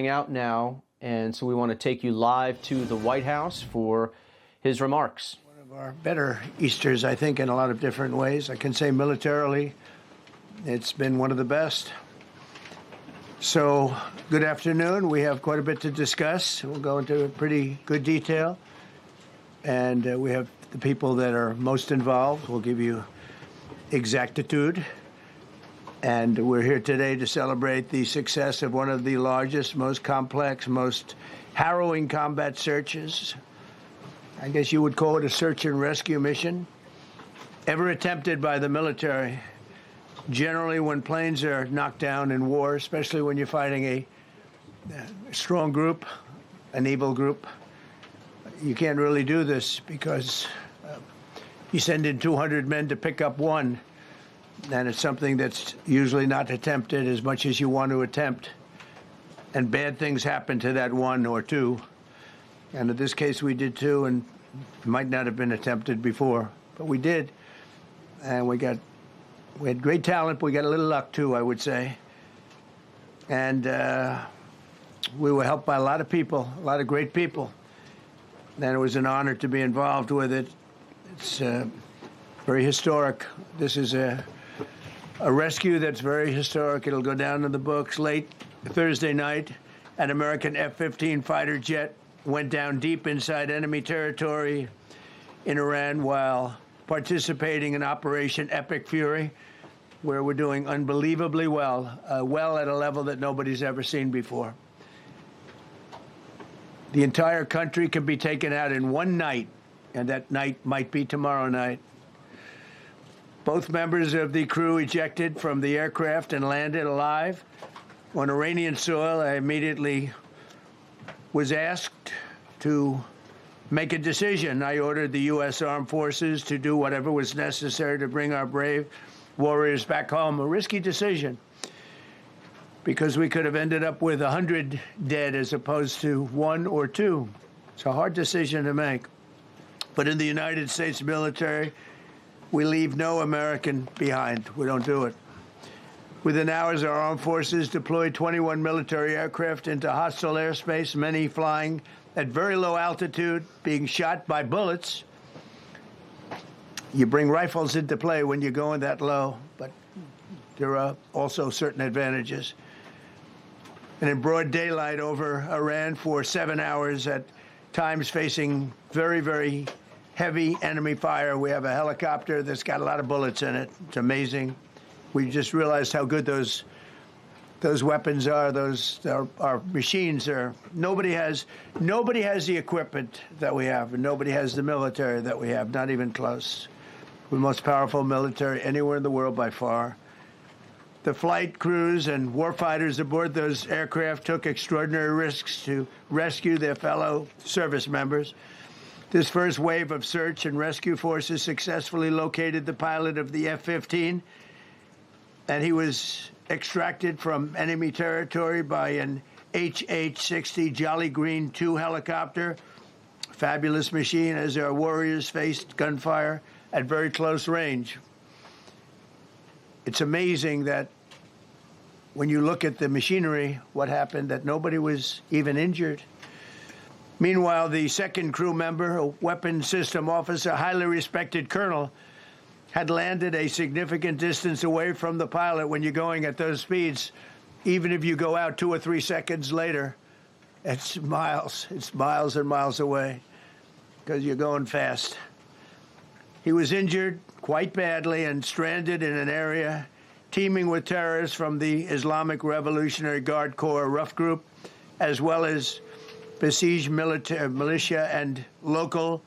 out now, and so we want to take you live to the White House for his remarks. One of our better Easters, I think, in a lot of different ways. I can say militarily, it's been one of the best. So, good afternoon. We have quite a bit to discuss. We'll go into pretty good detail. And we have the people that are most involved. We'll give you exactitude. And we're here today to celebrate the success of one of the largest, most complex, most harrowing combat searches. I guess you would call it a search and rescue mission ever attempted by the military. Generally, when planes are knocked down in war, especially when you're fighting a strong group, an evil group, you can't really do this because you send in 200 men to pick up one. And it's something that's usually not attempted as much as you want to attempt. And bad things happen to that one or two. And in this case, we did two, and it might not have been attempted before. But we did. And we had great talent. We got a little luck, too, I would say. And we were helped by a lot of people, a lot of great people. And it was an honor to be involved with it. It's very historic. This is a rescue that's very historic. It'll go down in the books. Late Thursday night, an American F-15 fighter jet went down deep inside enemy territory in Iran while participating in Operation Epic Fury, where we're doing unbelievably well, well at a level that nobody's ever seen before. The entire country can be taken out in one night, and that night might be tomorrow night. Both members of the crew ejected from the aircraft and landed alive on Iranian soil. I immediately was asked to make a decision. I ordered the U.S. Armed Forces to do whatever was necessary to bring our brave warriors back home. A risky decision, because we could have ended up with 100 dead as opposed to one or two. It's a hard decision to make. But in the United States military, we leave no American behind. We don't do it. Within hours, our armed forces deployed 21 military aircraft into hostile airspace, many flying at very low altitude, being shot by bullets. You bring rifles into play when you're going that low, but there are also certain advantages. And in broad daylight over Iran for 7 hours, at times facing very, very heavy enemy fire. We have a helicopter that's got a lot of bullets in it. It's amazing. We just realized how good those weapons are. Our machines are. Nobody has the equipment that we have, and nobody has the military that we have. Not even close. We're the most powerful military anywhere in the world by far. The flight crews and warfighters aboard those aircraft took extraordinary risks to rescue their fellow service members. This first wave of search and rescue forces successfully located the pilot of the F-15, and he was extracted from enemy territory by an HH-60 Jolly Green II helicopter. Fabulous machine as our warriors faced gunfire at very close range. It's amazing that when you look at the machinery, what happened, that nobody was even injured. Meanwhile, the second crew member, a weapons system officer, highly respected colonel, had landed a significant distance away from the pilot. When you're going at those speeds, even if you go out 2 or 3 seconds later, it's miles and miles away because you're going fast. He was injured quite badly and stranded in an area teeming with terrorists from the Islamic Revolutionary Guard Corps rough group, as well as besieged militia and local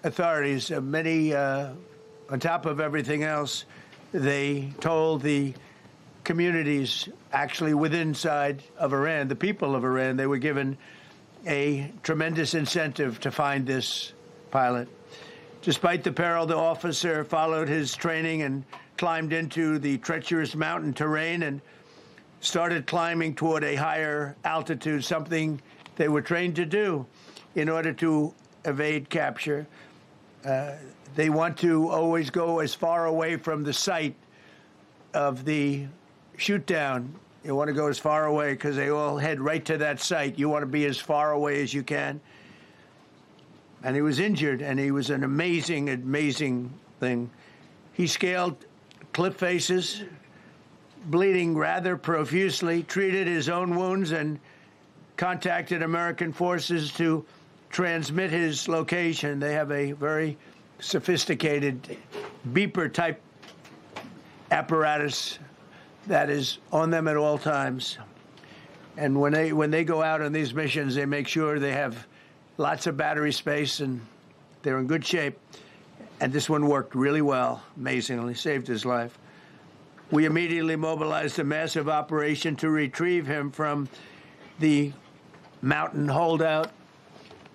authorities. Many, on top of everything else, they told the communities actually within side of Iran, the people of Iran, they were given a tremendous incentive to find this pilot. Despite the peril, the officer followed his training and climbed into the treacherous mountain terrain and started climbing toward a higher altitude, something they were trained to do in order to evade capture. They want to always go as far away from the site of the shoot down You want to go as far away because they all head right to that site. You want to be as far away as you can. And he was injured, and he was an amazing, amazing thing. He scaled cliff faces, bleeding rather profusely, treated his own wounds, and contacted American forces to transmit his location. They have a very sophisticated beeper-type apparatus that is on them at all times. And when they go out on these missions, they make sure they have lots of battery space, and they're in good shape. And this one worked really well, amazingly, saved his life. We immediately mobilized a massive operation to retrieve him from the mountain holdout,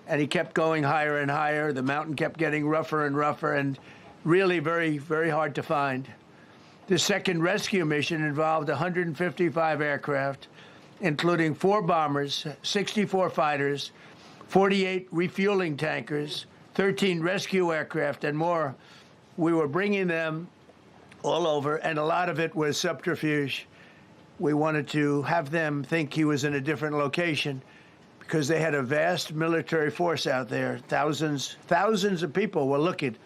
and he kept going higher and higher. The mountain kept getting rougher and rougher, and really very, very hard to find. The second rescue mission involved 155 aircraft, including 4 bombers, 64 fighters, 48 refueling tankers, 13 rescue aircraft, and more. We were bringing them all over, and a lot of it was subterfuge. We wanted to have them think he was in a different location because they had a vast military force out there. Thousands of people were looking.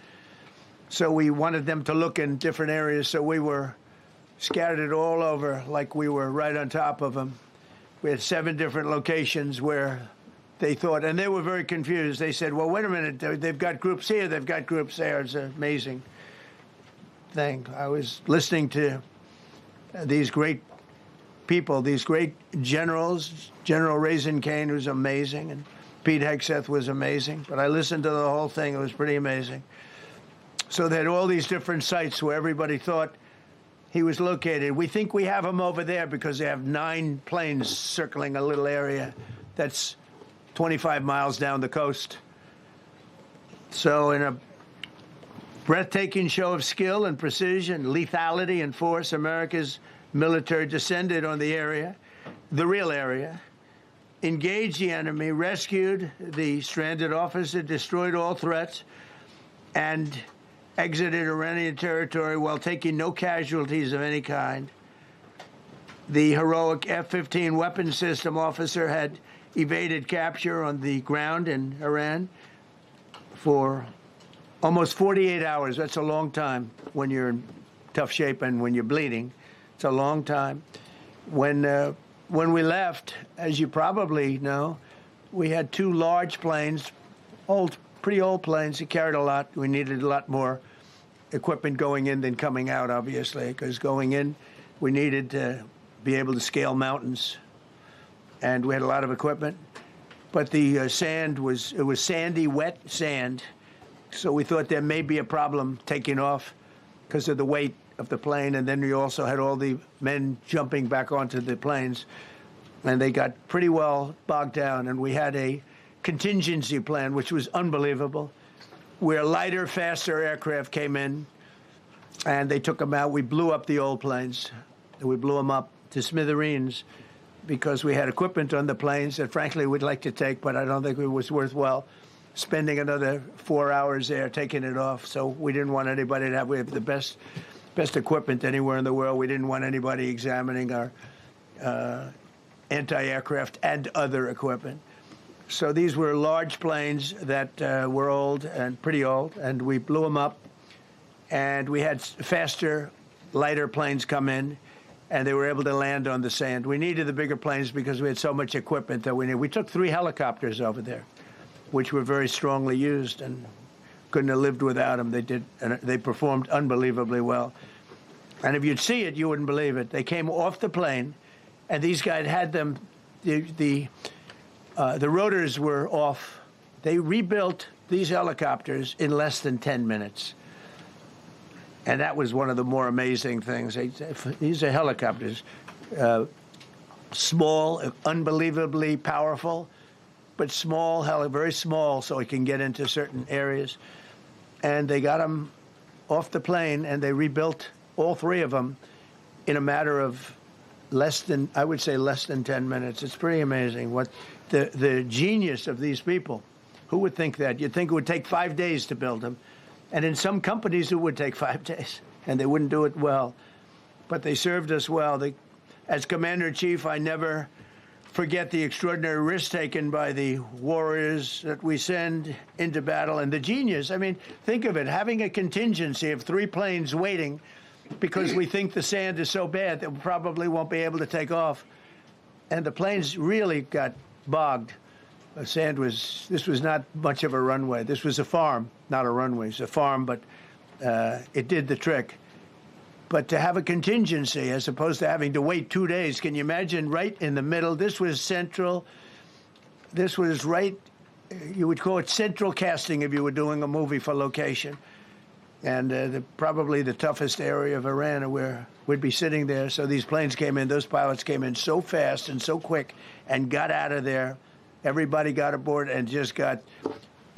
So we wanted them to look in different areas, so we were scattered it all over like we were right on top of them. We had 7 different locations where they thought, and they were very confused. They said, well, wait a minute, they've got groups here, they've got groups there. It's an amazing thing. I was listening to these great people, these great generals. General Raisin Kane was amazing, and Pete Hegseth was amazing. But I listened to the whole thing. It was pretty amazing. So they had all these different sites where everybody thought he was located. We think we have him over there because they have 9 planes circling a little area that's 25 miles down the coast. So in a breathtaking show of skill and precision, lethality and force, America's military descended on the area, the real area, engaged the enemy, rescued the stranded officer, destroyed all threats, and exited Iranian territory while taking no casualties of any kind. The heroic F-15 weapon system officer had evaded capture on the ground in Iran for almost 48 hours. That's a long time when you're in tough shape and when you're bleeding. It's a long time. When we left, as you probably know, we had 2 large planes, pretty old planes. They carried a lot. We needed a lot more equipment going in than coming out, obviously, because going in, we needed to be able to scale mountains. And we had a lot of equipment. But the sand was sandy, wet sand. So we thought there may be a problem taking off because of the weight of the plane. And then we also had all the men jumping back onto the planes. And they got pretty well bogged down. And we had a contingency plan, which was unbelievable, where lighter, faster aircraft came in, and they took them out. We blew up the old planes. We blew them up to smithereens because we had equipment on the planes that, frankly, we'd like to take, but I don't think it was worthwhile spending another 4 hours there taking it off. So we didn't want anybody to have, we have the best equipment anywhere in the world. We didn't want anybody examining our anti-aircraft and other equipment. So these were large planes that were old and pretty old, and we blew them up. And we had faster, lighter planes come in, and they were able to land on the sand. We needed the bigger planes because we had so much equipment that we needed. We took 3 helicopters over there, which were very strongly used and couldn't have lived without them. They did, and they performed unbelievably well. And if you'd see it, you wouldn't believe it. They came off the plane, and these guys had them, the rotors were off. They rebuilt these helicopters in less than 10 minutes. And that was one of the more amazing things. These are helicopters, small, unbelievably powerful, but small, very small, so it can get into certain areas. And they got them off the plane, and they rebuilt all 3 of them in a matter of less than 10 minutes. It's pretty amazing what the genius of these people. Who would think that? You'd think it would take 5 days to build them. And in some companies, it would take 5 days, and they wouldn't do it well. But they served us well. as Commander-in-Chief, I never forget the extraordinary risk taken by the warriors that we send into battle and the genius. I mean, think of it, having a contingency of 3 planes waiting because we think the sand is so bad that we probably won't be able to take off. And the planes really got bogged. The sand this was not much of a runway. This was a farm, not a runway. It's a farm, but it did the trick. But to have a contingency as opposed to having to wait 2 days, can you imagine, right in the middle? This was central. This was right, you would call it central casting if you were doing a movie for location. And probably the toughest area of Iran where we'd be sitting there. So these planes came in, those pilots came in so fast and so quick and got out of there. Everybody got aboard and just got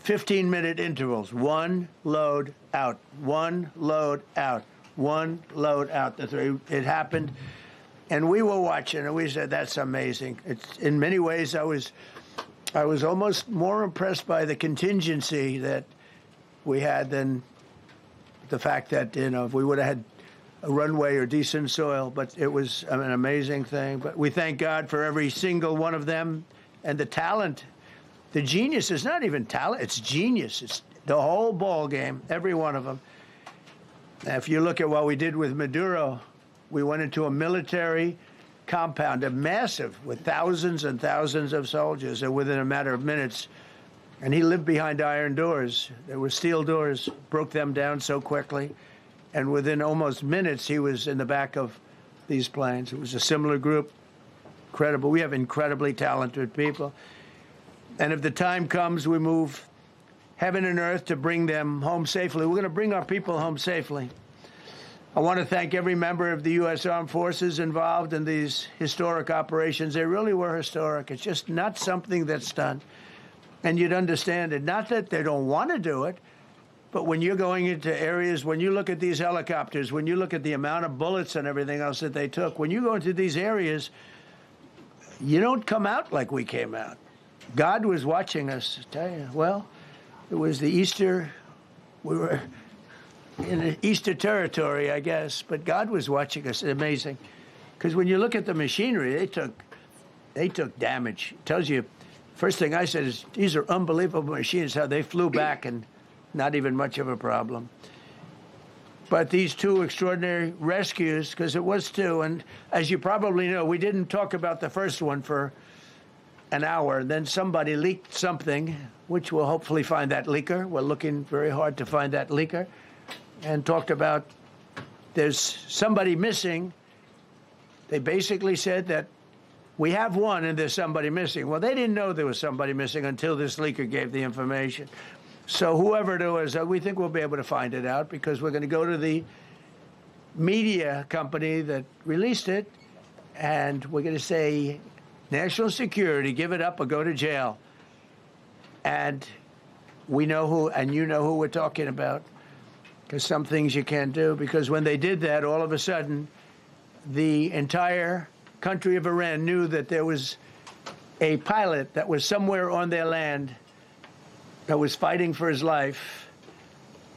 15-minute intervals. 1 load out, 1 load out. 1 load out. It happened, and we were watching, and we said, "That's amazing." It's in many ways, I was almost more impressed by the contingency that we had than the fact that if we would have had a runway or decent soil. But it was an amazing thing. But we thank God for every single one of them and the talent, the genius. It's not even talent; it's genius. It's the whole ball game. Every one of them. If you look at what we did with Maduro, we went into a military compound, a massive, with thousands and thousands of soldiers, and within a matter of minutes, and he lived behind iron doors. There were steel doors, broke them down so quickly, and within almost minutes, he was in the back of these planes. It was a similar group, incredible. We have incredibly talented people, and if the time comes, we move heaven and earth to bring them home safely. We're going to bring our people home safely. I want to thank every member of the U.S. Armed Forces involved in these historic operations. They really were historic. It's just not something that's done. And you'd understand it. Not that they don't want to do it, but when you're going into areas, when you look at these helicopters, when you look at the amount of bullets and everything else that they took, when you go into these areas, you don't come out like we came out. God was watching us, I tell you. Well, it was the Easter, we were in the Easter territory, I guess, but God was watching us. It's amazing. Because when you look at the machinery, they took damage. It tells you, first thing I said is, these are unbelievable machines, how they flew back and not even much of a problem. But these 2 extraordinary rescues, because it was 2, and as you probably know, we didn't talk about the first one for an hour. Then somebody leaked something, which we'll hopefully find that leaker. We're looking very hard to find that leaker. And talked about there's somebody missing. They basically said that we have one and there's somebody missing. Well, they didn't know there was somebody missing until this leaker gave the information. So whoever it was, we think we'll be able to find it out because we're going to go to the media company that released it, and we're going to say, national security, give it up or go to jail. And we know who, and you know who we're talking about, because some things you can't do. Because when they did that, all of a sudden, the entire country of Iran knew that there was a pilot that was somewhere on their land that was fighting for his life.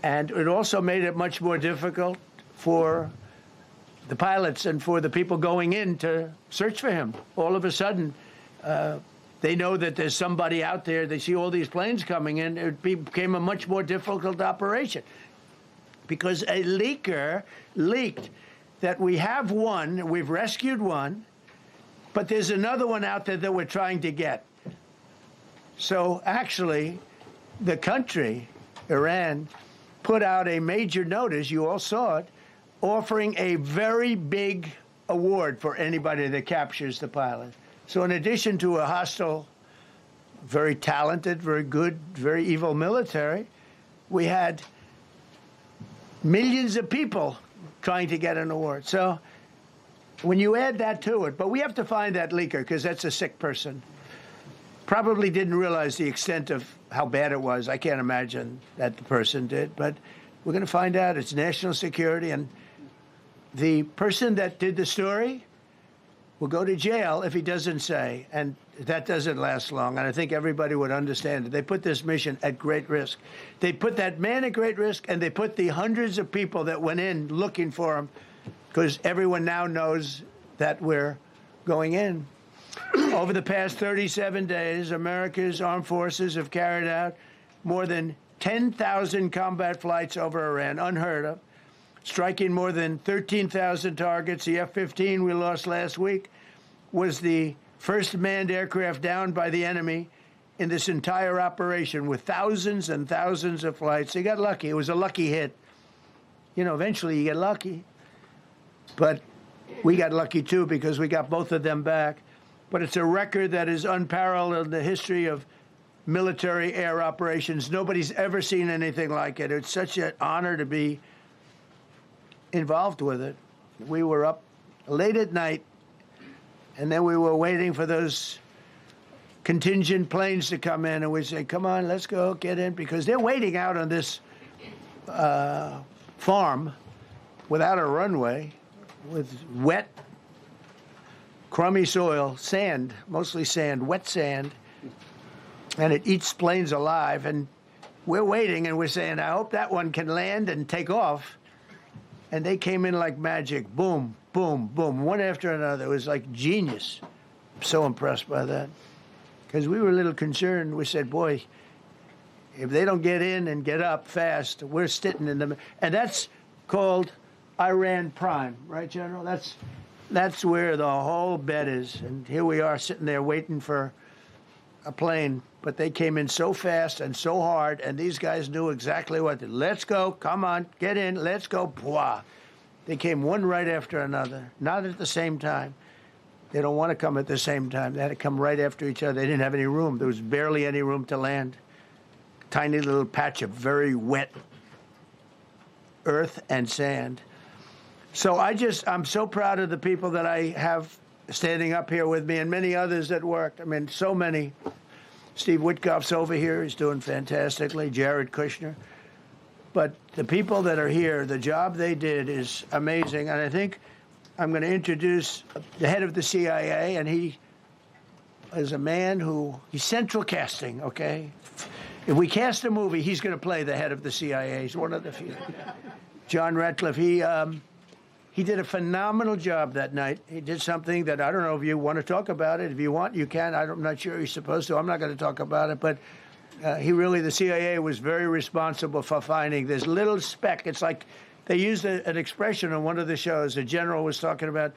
And it also made it much more difficult for the pilots and for the people going in to search for him. All of a sudden, they know that there's somebody out there. They see all these planes coming in. It became a much more difficult operation because a leaker leaked that we have one, we've rescued one, but there's another one out there that we're trying to get. So actually, the country, Iran, put out a major notice, you all saw it, offering a very big award for anybody that captures the pilot. So in addition to a hostile, very talented, very good, very evil military, we had millions of people trying to get an award. So when you add that to it, but we have to find that leaker because that's a sick person. Probably didn't realize the extent of how bad it was. I can't imagine that the person did, but we're going to find out. It's national security, and the person that did the story will go to jail if he doesn't say, and that doesn't last long, and I think everybody would understand it. They put this mission at great risk. They put that man at great risk, and they put the hundreds of people that went in looking for him, because everyone now knows that we're going in. Over the past 37 days, America's armed forces have carried out more than 10,000 combat flights over Iran, unheard of, striking more than 13,000 targets. The F-15 we lost last week was the first manned aircraft downed by the enemy in this entire operation, with thousands and thousands of flights. They got lucky. It was a lucky hit. You know, eventually you get lucky. But we got lucky, too, because we got both of them back. But it's a record that is unparalleled in the history of military air operations. Nobody's ever seen anything like it. It's such an honor to be involved with it. We were up late at night, and then we were waiting for those contingent planes to come in, and we say, come on, let's go, get in, because they're waiting out on this farm without a runway, with wet, crummy soil, sand, mostly sand, wet sand, and it eats planes alive. And we're waiting, and we're saying, I hope that one can land and take off. And they came in like magic, boom, boom, boom, one after another. It was like genius. I'm so impressed by that. Because we were a little concerned. We said, boy, if they don't get in and get up fast, we're sitting in them. And that's called Iran Prime, right, General? That's where the whole bet is. And here we are sitting there waiting for a plane. But they came in so fast and so hard, and these guys knew exactly what to do. Let's go, come on, get in, let's go, blah. They came one right after another, not at the same time. They don't want to come at the same time. They had to come right after each other. They didn't have any room. There was barely any room to land. Tiny little patch of very wet earth and sand. So I'm so proud of the people that I have standing up here with me, and many others that worked. I mean, so many. Steve Witkoff's over here. He's doing fantastically. Jared Kushner. But the people that are here, the job they did is amazing. And I think I'm going to introduce the head of the CIA, and he is a man he's central casting, okay? If we cast a movie, he's going to play the head of the CIA. He's one of the few. John Ratcliffe, he did a phenomenal job that night. He did something that I don't know if you want to talk about it. If you want, you can. I'm not sure you're supposed to. I'm not going to talk about it. But the CIA was very responsible for finding this little speck. It's like they used an expression on one of the shows. The general was talking about,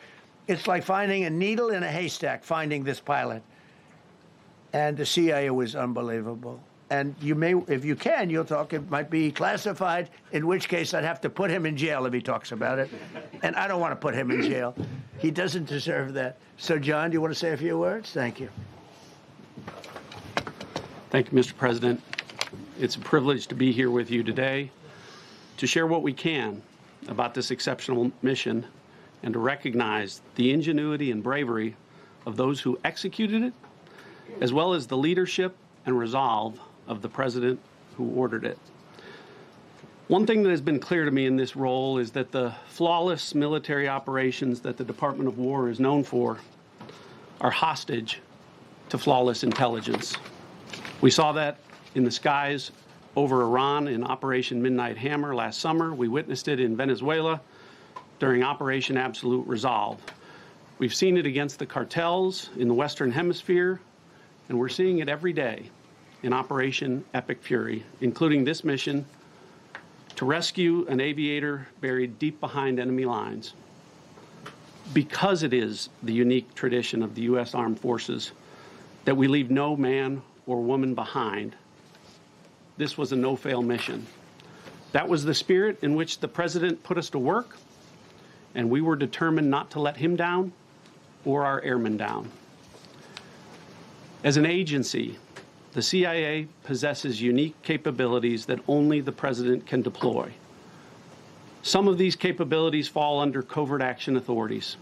it's like finding a needle in a haystack, finding this pilot. And the CIA was unbelievable. And you may, if you can, you'll talk. It might be classified, in which case I'd have to put him in jail if he talks about it. And I don't want to put him in jail. He doesn't deserve that. So, John, do you want to say a few words? Thank you. Thank you, Mr. President. It's a privilege to be here with you today to share what we can about this exceptional mission and to recognize the ingenuity and bravery of those who executed it, as well as the leadership and resolve of the president who ordered it. One thing that has been clear to me in this role is that the flawless military operations that the Department of War is known for are hostage to flawless intelligence. We saw that in the skies over Iran in Operation Midnight Hammer last summer. We witnessed it in Venezuela during Operation Absolute Resolve. We've seen it against the cartels in the Western Hemisphere, and we're seeing it every day in Operation Epic Fury, including this mission to rescue an aviator buried deep behind enemy lines. Because it is the unique tradition of the U.S. Armed Forces that we leave no man or woman behind, this was a no-fail mission. That was the spirit in which the president put us to work, and we were determined not to let him down or our airmen down. As an agency, the CIA possesses unique capabilities that only the president can deploy. Some of these capabilities fall under covert action authorities.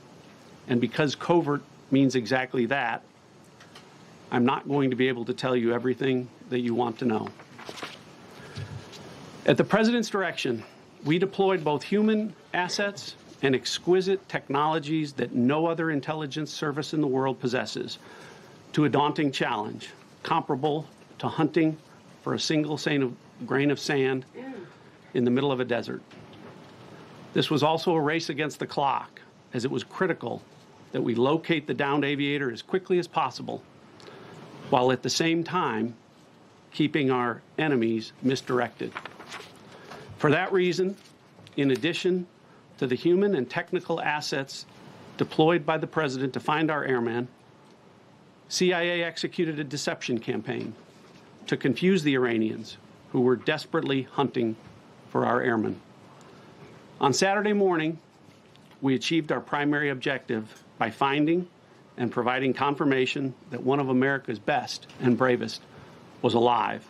And because covert means exactly that, I'm not going to be able to tell you everything that you want to know. At the president's direction, we deployed both human assets and exquisite technologies that no other intelligence service in the world possesses to a daunting challenge, comparable to hunting for a single grain of sand in the middle of a desert. This was also a race against the clock, as it was critical that we locate the downed aviator as quickly as possible, while at the same time keeping our enemies misdirected. For that reason, in addition to the human and technical assets deployed by the President to find our airmen, CIA executed a deception campaign to confuse the Iranians who were desperately hunting for our airmen. On Saturday morning, we achieved our primary objective by finding and providing confirmation that one of America's best and bravest was alive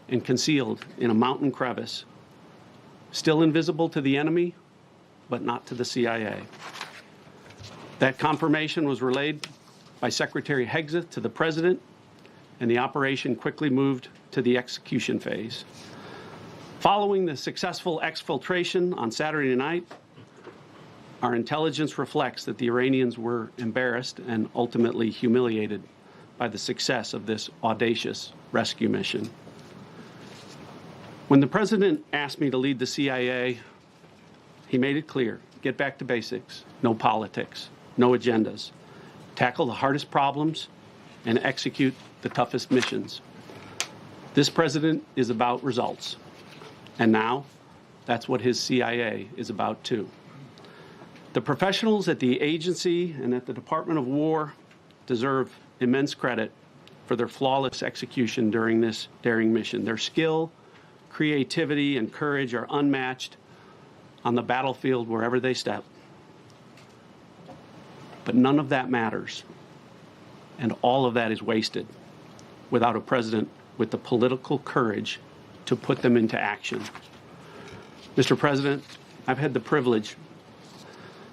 and concealed in a mountain crevice, still invisible to the enemy, but not to the CIA. That confirmation was relayed by Secretary Hegseth to the President, and the operation quickly moved to the execution phase. Following the successful exfiltration on Saturday night, our intelligence reflects that the Iranians were embarrassed and ultimately humiliated by the success of this audacious rescue mission. When the President asked me to lead the CIA, he made it clear: get back to basics, no politics, no agendas, tackle the hardest problems, and execute the toughest missions. This President is about results, and now that's what his CIA is about too. The professionals at the agency and at the Department of War deserve immense credit for their flawless execution during this daring mission. Their skill, creativity, and courage are unmatched on the battlefield wherever they step. But none of that matters, and all of that is wasted without a president with the political courage to put them into action. Mr. President, I've had the privilege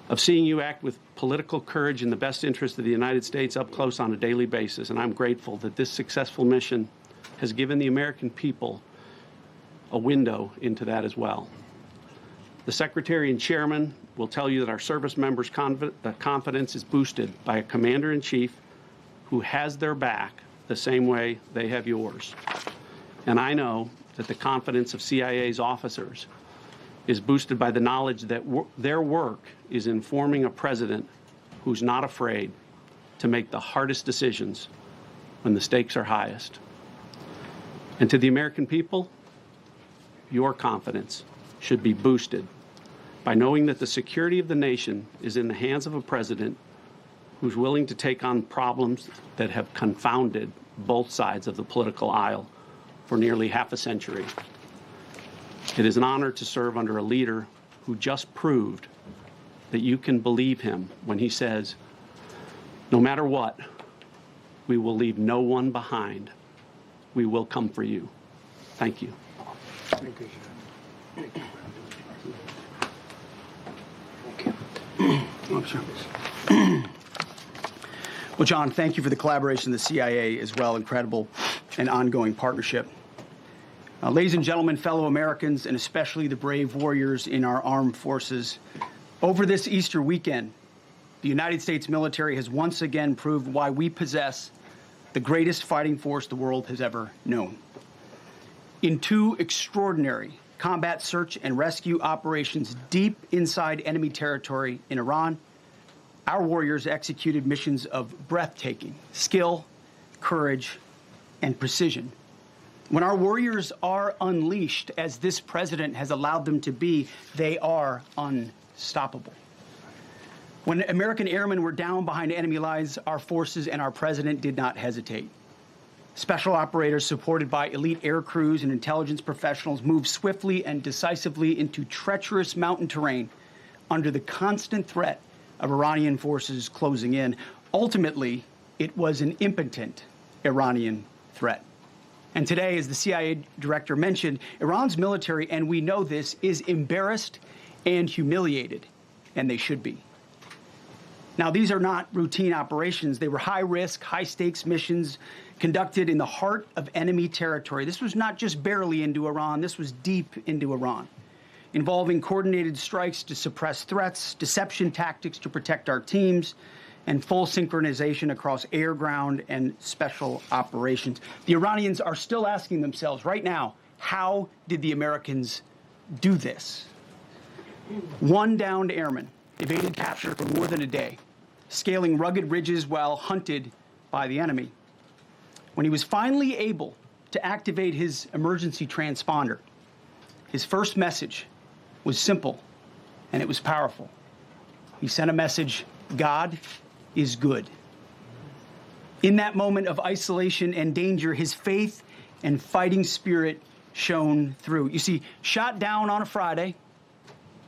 of seeing you act with political courage in the best interest of the United States up close on a daily basis, and I'm grateful that this successful mission has given the American people a window into that as well. The Secretary and Chairman will tell you that our service members' confidence is boosted by a Commander-in-Chief who has their back the same way they have yours. And I know that the confidence of CIA's officers is boosted by the knowledge that their work is informing a president who's not afraid to make the hardest decisions when the stakes are highest. And to the American people, your confidence should be boosted by knowing that the security of the nation is in the hands of a president who's willing to take on problems that have confounded both sides of the political aisle for nearly half a century. It is an honor to serve under a leader who just proved that you can believe him when he says, no matter what, we will leave no one behind. We will come for you. Thank you. Thank you, sir. Thank you. Well, John, thank you for the collaboration of the CIA as well. Incredible and ongoing partnership. Ladies and gentlemen, fellow Americans, and especially the brave warriors in our armed forces, over this Easter weekend, the United States military has once again proved why we possess the greatest fighting force the world has ever known. In two extraordinary combat search and rescue operations deep inside enemy territory in Iran, our warriors executed missions of breathtaking skill, courage, and precision. When our warriors are unleashed, as this president has allowed them to be, they are unstoppable. When American airmen were down behind enemy lines, our forces and our president did not hesitate. Special operators supported by elite air crews and intelligence professionals moved swiftly and decisively into treacherous mountain terrain under the constant threat of Iranian forces closing in. Ultimately, it was an impotent Iranian threat. And today, as the CIA director mentioned, Iran's military, and we know this, is embarrassed and humiliated, and they should be. Now, these are not routine operations. They were high-risk, high-stakes missions conducted in the heart of enemy territory. This was not just barely into Iran. This was deep into Iran, involving coordinated strikes to suppress threats, deception tactics to protect our teams, and full synchronization across air, ground, and special operations. The Iranians are still asking themselves right now, how did the Americans do this? One downed airman evaded capture for more than a day. scaling rugged ridges while hunted by the enemy. When he was finally able to activate his emergency transponder, his first message was simple and it was powerful. He sent a message, God is good. In that moment of isolation and danger, his faith and fighting spirit shone through. You see, shot down on a Friday,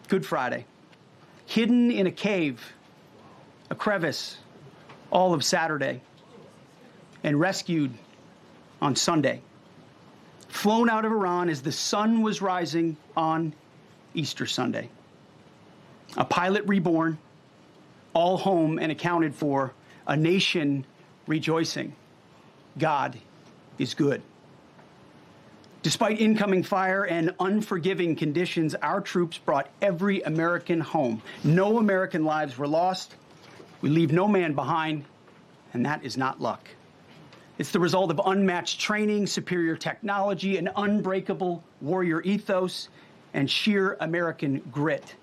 Good Friday, hidden in a cave, a crevice, all of Saturday, and rescued on Sunday. Flown out of Iran as the sun was rising on Easter Sunday. A pilot reborn, all home and accounted for, a nation rejoicing. God is good. Despite incoming fire and unforgiving conditions, our troops brought every American home. No American lives were lost. We leave no man behind, and that is not luck. It's the result of unmatched training, superior technology, an unbreakable warrior ethos, and sheer American grit.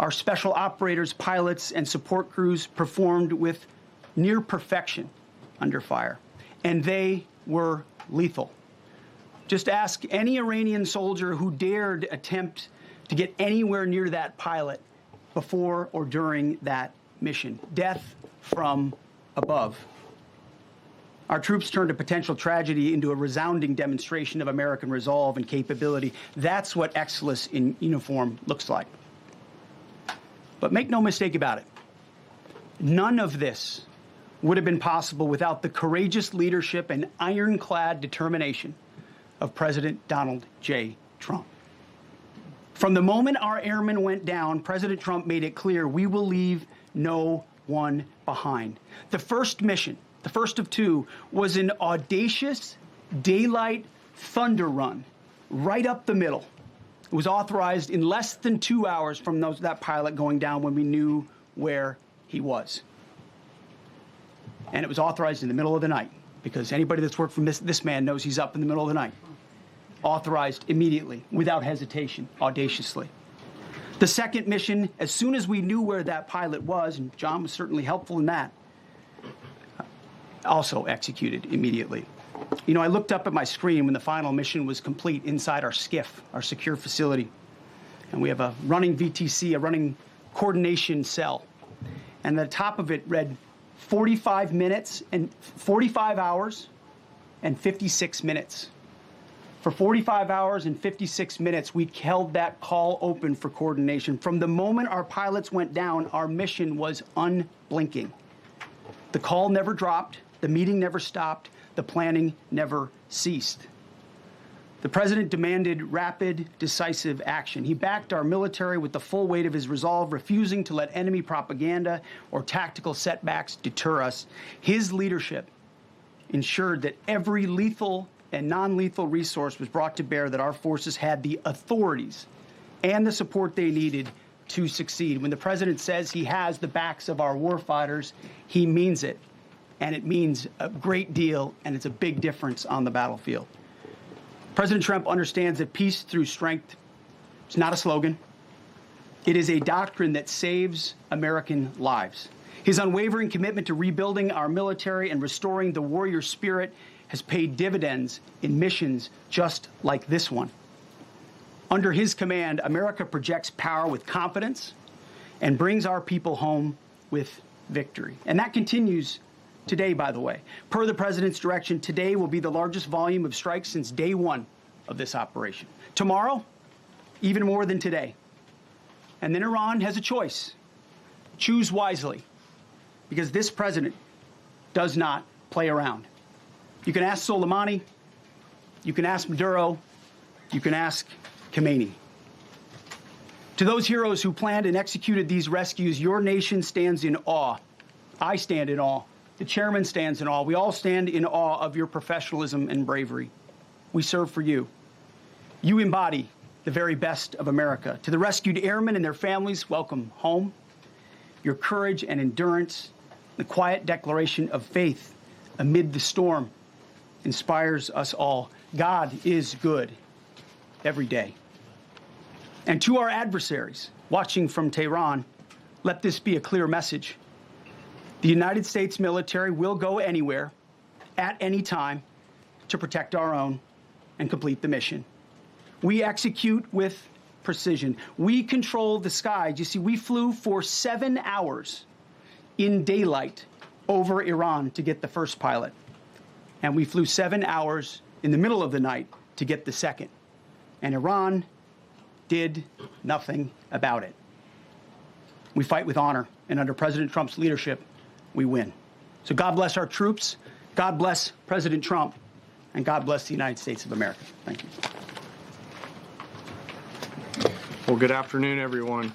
Our special operators, pilots, and support crews performed with near perfection under fire, and they were lethal. Just ask any Iranian soldier who dared attempt to get anywhere near that pilot before or during that mission. Death from above. Our troops turned a potential tragedy into a resounding demonstration of American resolve and capability. That's what excellence in uniform looks like. But make no mistake about it, none of this would have been possible without the courageous leadership and ironclad determination of President Donald J. Trump. From the moment our airmen went down, President Trump made it clear we will leave no one behind. The first mission, the first of two, was an audacious daylight thunder run right up the middle. It was authorized in less than 2 hours from that pilot going down when we knew where he was. And it was authorized in the middle of the night, because anybody that's worked for this man knows he's up in the middle of the night. Authorized immediately, without hesitation, audaciously. The second mission, as soon as we knew where that pilot was, and John was certainly helpful in that, also executed immediately. You know, I looked up at my screen when the final mission was complete inside our SCIF, our secure facility. And we have a running VTC, a running coordination cell. And the top of it read 45 minutes and 45 hours and 56 minutes. For 45 hours and 56 minutes, we held that call open for coordination. From the moment our pilots went down, our mission was unblinking. The call never dropped, the meeting never stopped, the planning never ceased. The president demanded rapid, decisive action. He backed our military with the full weight of his resolve, refusing to let enemy propaganda or tactical setbacks deter us. His leadership ensured that every lethal and non-lethal resource was brought to bear, that our forces had the authorities and the support they needed to succeed. When the president says he has the backs of our warfighters, he means it. And it means a great deal, and it's a big difference on the battlefield. President Trump understands that peace through strength is not a slogan. It is a doctrine that saves American lives. His unwavering commitment to rebuilding our military and restoring the warrior spirit has paid dividends in missions just like this one. Under his command, America projects power with confidence and brings our people home with victory. And that continues today, by the way. Per the president's direction, today will be the largest volume of strikes since day one of this operation. Tomorrow, even more than today. And then Iran has a choice. Choose wisely, because this president does not play around. You can ask Soleimani, you can ask Maduro, you can ask Khomeini. To those heroes who planned and executed these rescues, your nation stands in awe. I stand in awe. The chairman stands in awe. We all stand in awe of your professionalism and bravery. We serve for you. You embody the very best of America. To the rescued airmen and their families, welcome home. Your courage and endurance, the quiet declaration of faith amid the storm, inspires us all. God is good every day. And to our adversaries watching from Tehran, let this be a clear message. The United States military will go anywhere, at any time, to protect our own and complete the mission. We execute with precision. We control the skies. You see, we flew for 7 hours in daylight over Iran to get the first pilot. And we flew 7 hours in the middle of the night to get the second. And Iran did nothing about it. We fight with honor, and under President Trump's leadership, we win. So God bless our troops, God bless President Trump, and God bless the United States of America. Thank you. Well, good afternoon, everyone.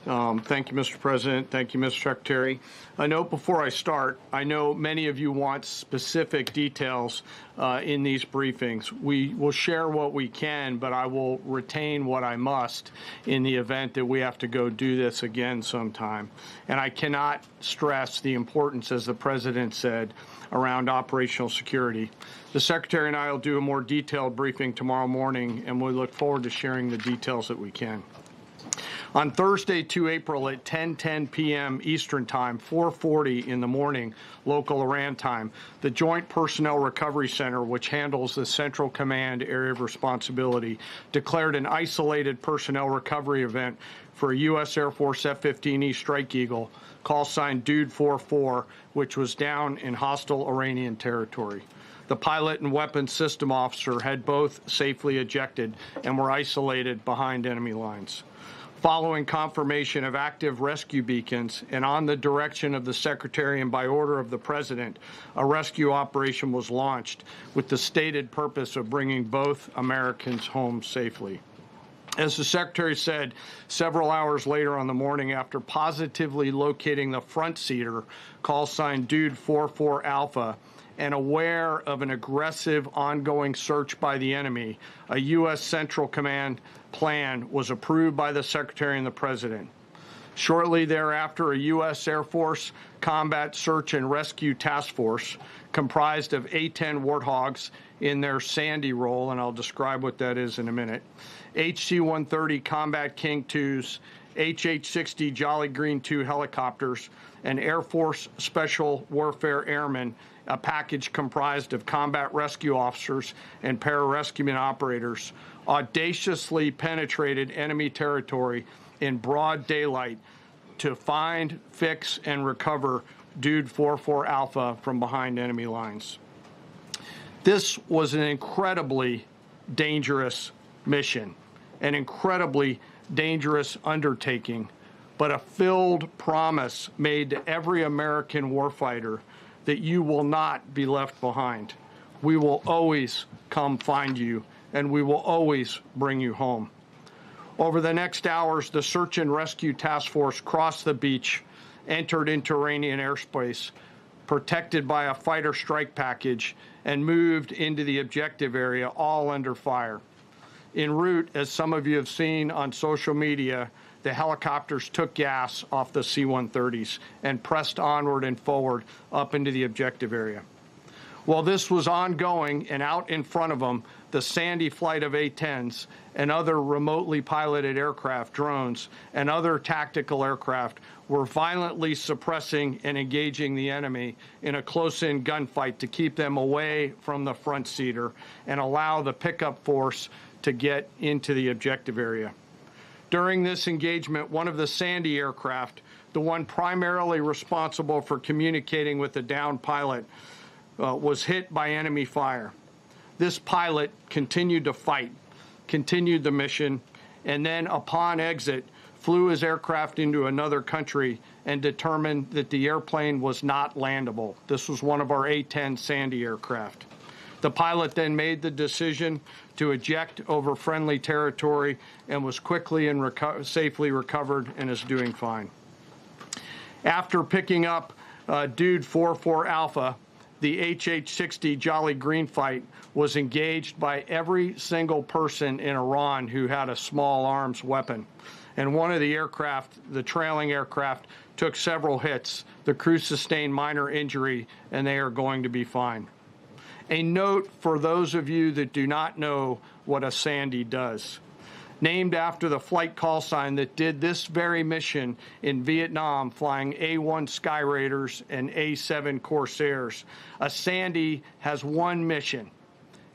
Thank you, Mr. President. Thank you, Mr. Secretary. A note before I start, I know many of you want specific details in these briefings. We will share what we can, but I will retain what I must in the event that we have to go do this again sometime. And I cannot stress the importance, as the President said, around operational security. The Secretary and I will do a more detailed briefing tomorrow morning, and we look forward to sharing the details that we can. On Thursday, 2 April at 10:10 p.m. Eastern Time, 4:40 in the morning, local Iran time, the Joint Personnel Recovery Center, which handles the Central Command area of responsibility, declared an isolated personnel recovery event for a U.S. Air Force F-15E Strike Eagle, call sign Dude 44, which was down in hostile Iranian territory. The pilot and weapons system officer had both safely ejected and were isolated behind enemy lines. Following confirmation of active rescue beacons and on the direction of the Secretary and by order of the President, a rescue operation was launched with the stated purpose of bringing both Americans home safely. As the Secretary said, several hours later on the morning after positively locating the front seater, call sign Dude 44 Alpha, and aware of an aggressive ongoing search by the enemy, a U.S. Central Command plan was approved by the Secretary and the President. Shortly thereafter, a U.S. Air Force Combat Search and Rescue Task Force comprised of A-10 Warthogs in their Sandy role, and I'll describe what that is in a minute, HC-130 Combat King IIs, HH-60 Jolly Green II helicopters, and Air Force Special Warfare Airmen, a package comprised of combat rescue officers and pararescueman operators, audaciously penetrated enemy territory in broad daylight to find, fix, and recover Dude 44 Alpha from behind enemy lines. This was an incredibly dangerous mission, an incredibly dangerous undertaking, but a filled promise made to every American warfighter that you will not be left behind. We will always come find you, and we will always bring you home. Over the next hours, the Search and Rescue Task Force crossed the beach, entered into Iranian airspace, protected by a fighter strike package, and moved into the objective area, all under fire. En route, as some of you have seen on social media, the helicopters took gas off the C-130s and pressed onward and forward up into the objective area. While this was ongoing and out in front of them, the Sandy flight of A-10s and other remotely piloted aircraft, drones, and other tactical aircraft were violently suppressing and engaging the enemy in a close-in gunfight to keep them away from the front seater and allow the pickup force to get into the objective area. During this engagement, one of the Sandy aircraft, the one primarily responsible for communicating with the downed pilot, was hit by enemy fire. This pilot continued to fight, continued the mission, and then upon exit, flew his aircraft into another country and determined that the airplane was not landable. This was one of our A-10 Sandy aircraft. The pilot then made the decision to eject over friendly territory and was quickly and safely recovered and is doing fine. After picking up Dude 44 Alpha, the HH-60 Jolly Green fight was engaged by every single person in Iran who had a small arms weapon. And one of the aircraft, the trailing aircraft, took several hits. The crew sustained minor injury, and they are going to be fine. A note for those of you that do not know what a Sandy does. named after the flight call sign that did this very mission in Vietnam, flying A-1 Sky Raiders and A-7 Corsairs. A Sandy has one mission: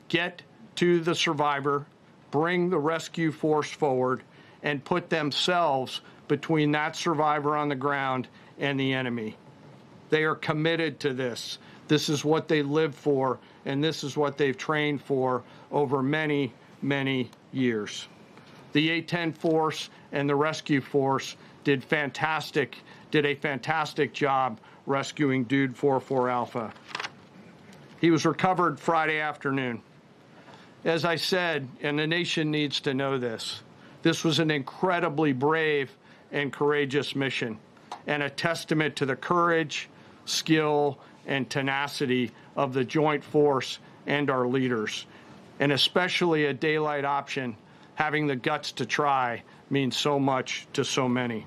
get to the survivor, bring the rescue force forward, and put themselves between that survivor on the ground and the enemy. They are committed to this. This is what they live for, and this is what they've trained for over many, many years. The A-10 force and the rescue force did a fantastic job rescuing Dude 44 Alpha. He was recovered Friday afternoon. As I said, and the nation needs to know this, this was an incredibly brave and courageous mission, and a testament to the courage, skill, and tenacity of the Joint Force and our leaders. And especially a daylight option, having the guts to try, means so much to so many.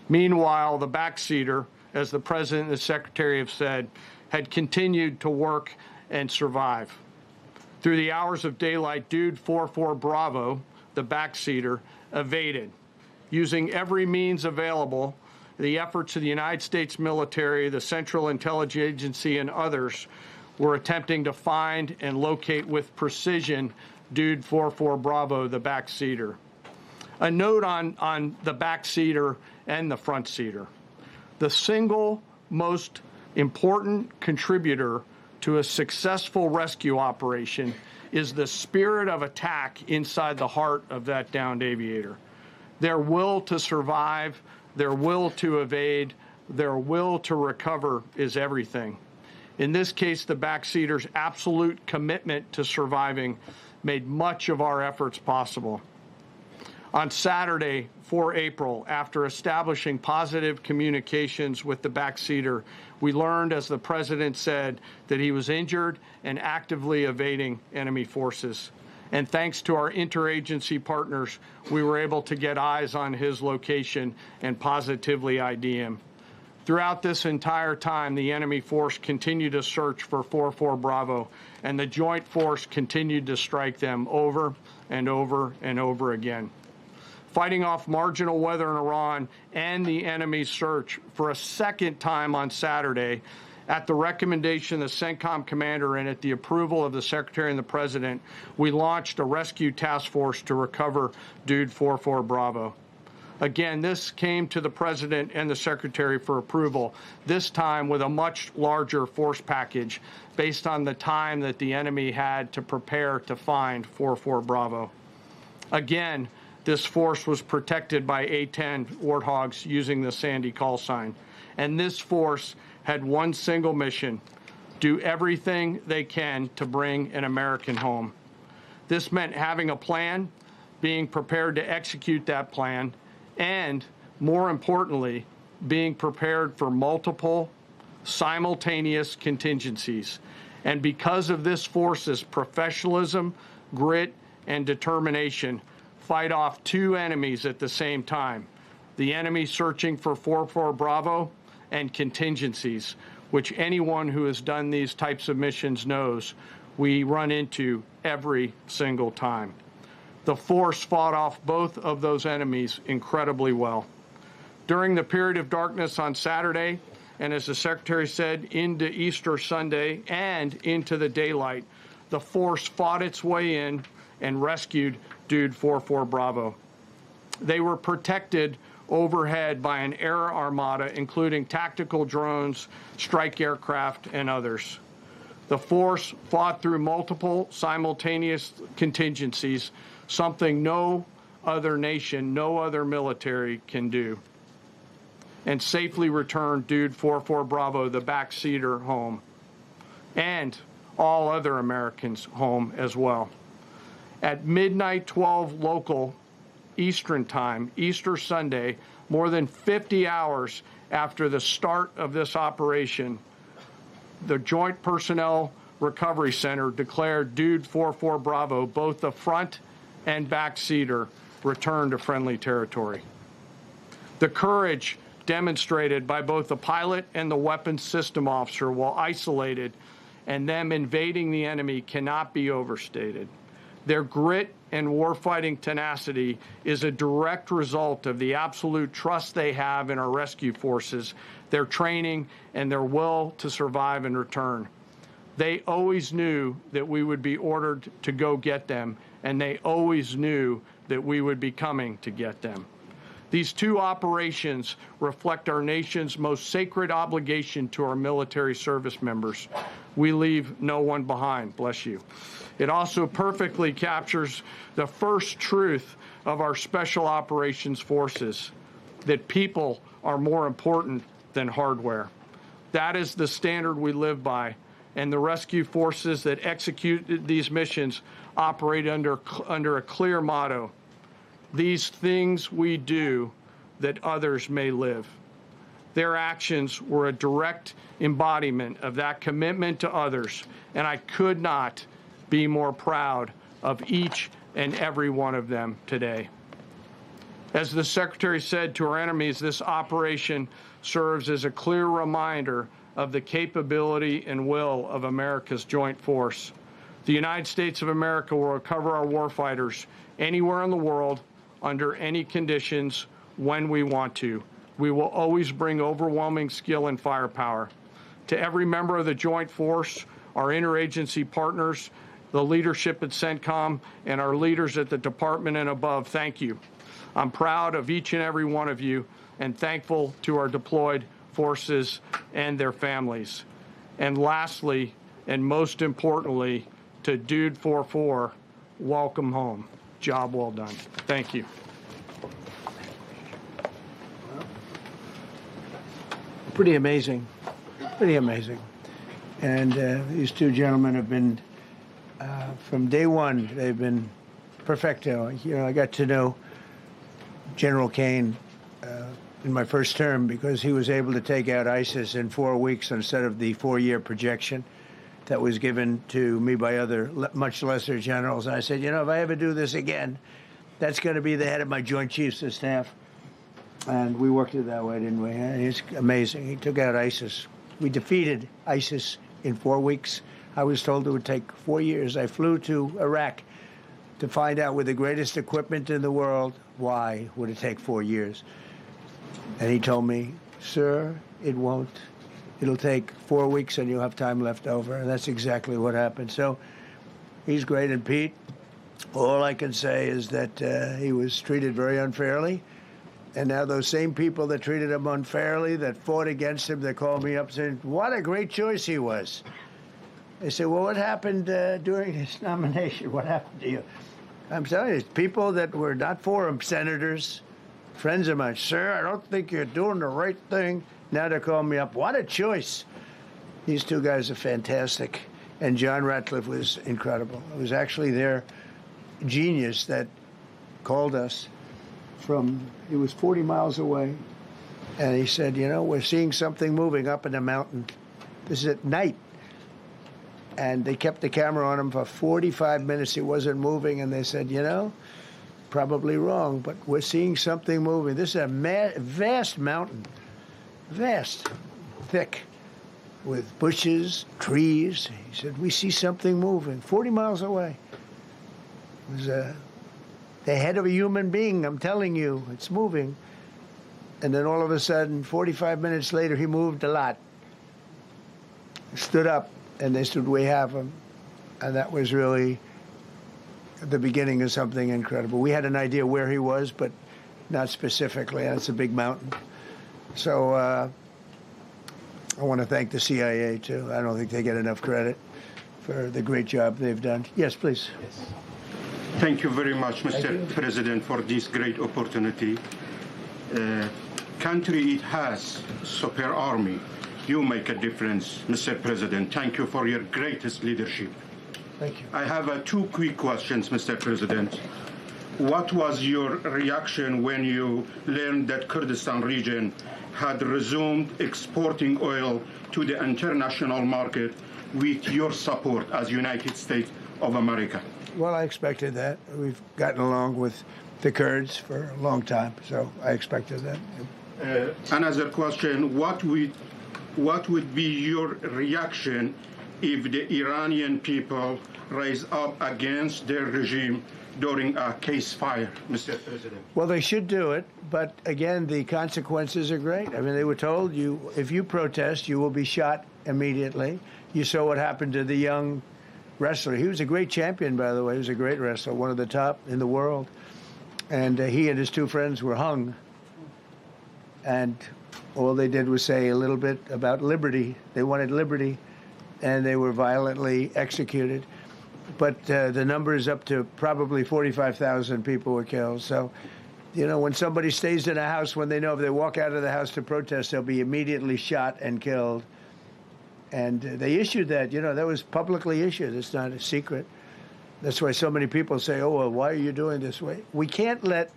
Meanwhile, the backseater, as the President and the Secretary have said, had continued to work and survive. Through the hours of daylight, Dude 44 Bravo, the backseater, evaded. Using every means available, the efforts of the United States military, the Central Intelligence Agency, and others were attempting to find and locate with precision Dude 44 Bravo, the backseater. A note on the backseater and the front seater. The single most important contributor to a successful rescue operation is the spirit of attack inside the heart of that downed aviator. Their will to survive, their will to evade, their will to recover is everything. In this case, the backseater's absolute commitment to surviving made much of our efforts possible. On Saturday, 4 April, after establishing positive communications with the backseater, we learned, as the President said, that he was injured and actively evading enemy forces. And thanks to our interagency partners, we were able to get eyes on his location and positively ID him. Throughout this entire time, the enemy force continued to search for 44 Bravo, and the Joint Force continued to strike them over and over and over again. Fighting off marginal weather in Iran and the enemy's search for a second time on Saturday, at the recommendation of the CENTCOM commander and at the approval of the Secretary and the President, we launched a rescue task force to recover Dude 44 Bravo. Again, this came to the President and the Secretary for approval, this time with a much larger force package based on the time that the enemy had to prepare to find 44 Bravo. Again, this force was protected by A-10 Warthogs using the Sandy call sign. And this force had one single mission: do everything they can to bring an American home. This meant having a plan, being prepared to execute that plan, and, more importantly, being prepared for multiple, simultaneous contingencies. And because of this force's professionalism, grit, and determination, fight off two enemies at the same time: the enemy searching for 44 Bravo and contingencies, which anyone who has done these types of missions knows we run into every single time. The force fought off both of those enemies incredibly well. During the period of darkness on Saturday, and as the Secretary said, into Easter Sunday and into the daylight, the force fought its way in and rescued Dude 44 Bravo. They were protected overhead by an air armada, including tactical drones, strike aircraft, and others. The force fought through multiple simultaneous contingencies, something no other nation, no other military can do, and safely returned Dude 44 Bravo, the backseater, home, and all other Americans home as well. At midnight 12 local Eastern time, Easter Sunday, more than 50 hours after the start of this operation, the Joint Personnel Recovery Center declared Dude 44 Bravo, both the front and back seater, returned to friendly territory. The courage demonstrated by both the pilot and the weapons system officer while isolated and them invading the enemy cannot be overstated. Their grit and warfighting tenacity is a direct result of the absolute trust they have in our rescue forces, their training, and their will to survive and return. They always knew that we would be ordered to go get them, and they always knew that we would be coming to get them. These two operations reflect our nation's most sacred obligation to our military service members. We leave no one behind, bless you. It also perfectly captures the first truth of our special operations forces, that people are more important than hardware. That is the standard we live by, and the rescue forces that execute these missions operate under a clear motto: these things we do that others may live. Their actions were a direct embodiment of that commitment to others, and I could not be more proud of each and every one of them today. As the Secretary said to our enemies, this operation serves as a clear reminder of the capability and will of America's joint force. The United States of America will recover our warfighters anywhere in the world, under any conditions, when we want to. We will always bring overwhelming skill and firepower. To every member of the joint force, our interagency partners, the leadership at CENTCOM, and our leaders at the department and above, thank you. I'm proud of each and every one of you, and thankful to our deployed forces and their families. And lastly, and most importantly, to Dude 44, welcome home. Job well done. Thank you. Pretty amazing. Pretty amazing. And these two gentlemen have been, from day one, they've been perfecto. You know, I got to know General Kane in my first term because he was able to take out ISIS in 4 weeks instead of the 4-year projection that was given to me by other much lesser generals. And I said, you know, if I ever do this again, that's going to be the head of my Joint Chiefs of Staff. And we worked it that way, didn't we? It's amazing. He took out ISIS. We defeated ISIS in 4 weeks. I was told it would take 4 years. I flew to Iraq to find out with the greatest equipment in the world, why would it take 4 years? And he told me, sir, it won't. It'll take 4 weeks and you'll have time left over. And that's exactly what happened. So he's great. And Pete, all I can say is that he was treated very unfairly. And now those same people that treated him unfairly, that fought against him, they called me up saying, what a great choice he was. They said, well, what happened during his nomination? What happened to you? I'm telling you, people that were not for him, senators, friends of mine, sir, I don't think you're doing the right thing. Now they're calling me up. What a choice. These two guys are fantastic. And John Ratcliffe was incredible. It was actually their genius that called us from, he was 40 miles away. And he said, you know, we're seeing something moving up in the mountain. This is at night. And they kept the camera on him for 45 minutes. He wasn't moving. And they said, you know, probably wrong, but we're seeing something moving. This is a vast mountain. Vast, thick, with bushes, trees. He said, we see something moving 40 miles away. It was the head of a human being, I'm telling you, it's moving. And then all of a sudden, 45 minutes later, he moved a lot. Stood up, and they said, we have him. And that was really the beginning of something incredible. We had an idea where he was, but not specifically. That's a big mountain. So I want to thank the CIA, too. I don't think they get enough credit for the great job they've done. Yes, please. Yes. Thank you very much, Mr. President, for this great opportunity. Country, it has super army. You make a difference, Mr. President. Thank you for your greatest leadership. Thank you. I have 2 quick questions, Mr. President. What was your reaction when you learned that Kurdistan region had resumed exporting oil to the international market with your support as United States of America? Well, I expected that. We've gotten along with the Kurds for a long time, so I expected that. Another question, what would be your reaction if the Iranian people rise up against their regime during a ceasefire, Mr. President? Well, they should do it, but again, the consequences are great. I mean, they were told if you protest, you will be shot immediately. You saw what happened to the young wrestler. He was a great champion, by the way. He was a great wrestler, one of the top in the world. And he and his two friends were hung. And all they did was say a little bit about liberty. They wanted liberty, and they were violently executed. But the number is up to probably 45,000 people were killed. So, you know, when somebody stays in a house, when they know if they walk out of the house to protest, they'll be immediately shot and killed. And they issued that, you know, that was publicly issued. It's not a secret. That's why so many people say, oh, well, why are you doing this way? We can't let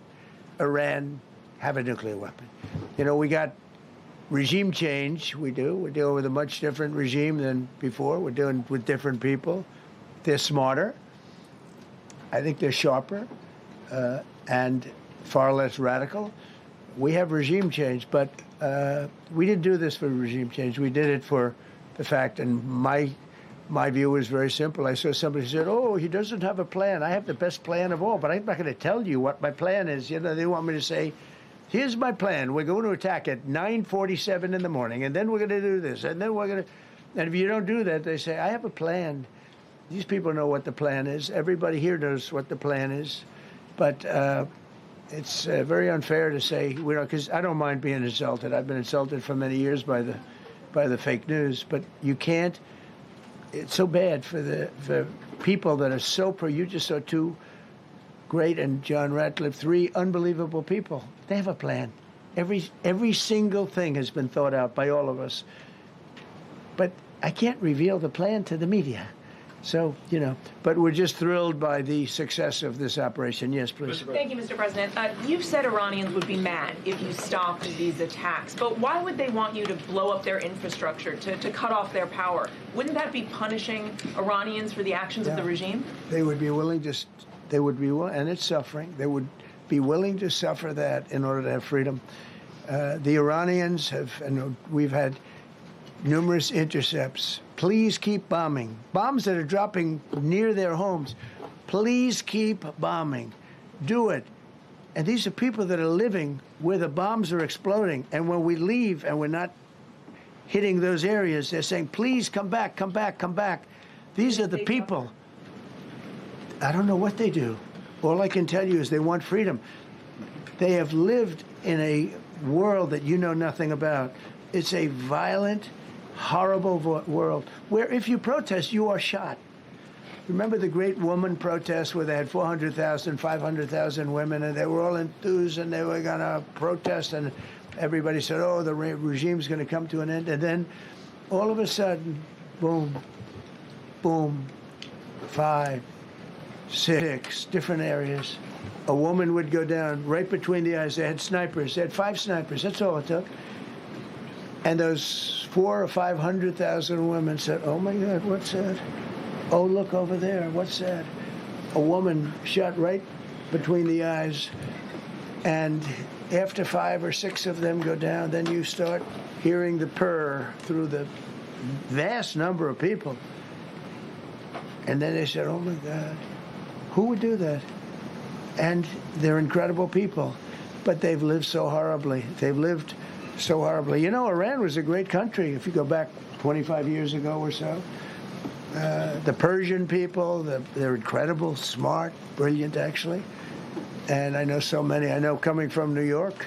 Iran have a nuclear weapon. You know, we got regime change. We do. We're dealing with a much different regime than before. We're dealing with different people. They're smarter. I think they're sharper and far less radical. We have regime change, but we didn't do this for regime change. We did it for the fact, and my view was very simple. I saw somebody said, oh, he doesn't have a plan. I have the best plan of all, but I'm not going to tell you what my plan is. You know, they want me to say, here's my plan. We're going to attack at 9:47 in the morning, and then we're going to do this, and then we're going to... And if you don't do that, they say, I have a plan. These people know what the plan is. Everybody here knows what the plan is. But it's very unfair to say, we don't, because I don't mind being insulted. I've been insulted for many years by the fake news. But you can't... It's so bad for people that are so pro. You just saw two great, and John Ratcliffe, three unbelievable people. They have a plan. Every single thing has been thought out by all of us. But I can't reveal the plan to the media. So, you know, but we're just thrilled by the success of this operation. Yes, please. Thank you, Mr. President. You've said Iranians would be mad if you stopped these attacks, but why would they want you to blow up their infrastructure, to cut off their power? Wouldn't that be punishing Iranians for the actions of the regime? They would be willing to, and it's suffering, they would be willing to suffer that in order to have freedom. The Iranians have, and we've had numerous intercepts. Please keep bombing. Bombs that are dropping near their homes. Please keep bombing. Do it. And these are people that are living where the bombs are exploding. And when we leave and we're not hitting those areas, they're saying, please come back, come back, come back. These are the people. I don't know what they do. All I can tell you is they want freedom. They have lived in a world that you know nothing about. It's a violent, horrible world where if you protest, you are shot. Remember the great woman protests where they had 400,000, 500,000 women, and they were all enthused and they were going to protest, and everybody said, oh, the regime's going to come to an end. And then all of a sudden, boom, boom, 5, 6 different areas. A woman would go down right between the eyes. They had snipers. They had 5 snipers. That's all it took. And those 400,000 or 500,000 women said, oh, my God, what's that? Oh, look over there. What's that? A woman shot right between the eyes. And after 5 or 6 of them go down, then you start hearing the purr through the vast number of people. And then they said, oh, my God, who would do that? And they're incredible people. But they've lived so horribly. They've lived so horribly. You know, Iran was a great country if you go back 25 years ago or so. The Persian people, they're incredible, smart, brilliant, actually. And I know so many. I know coming from New York,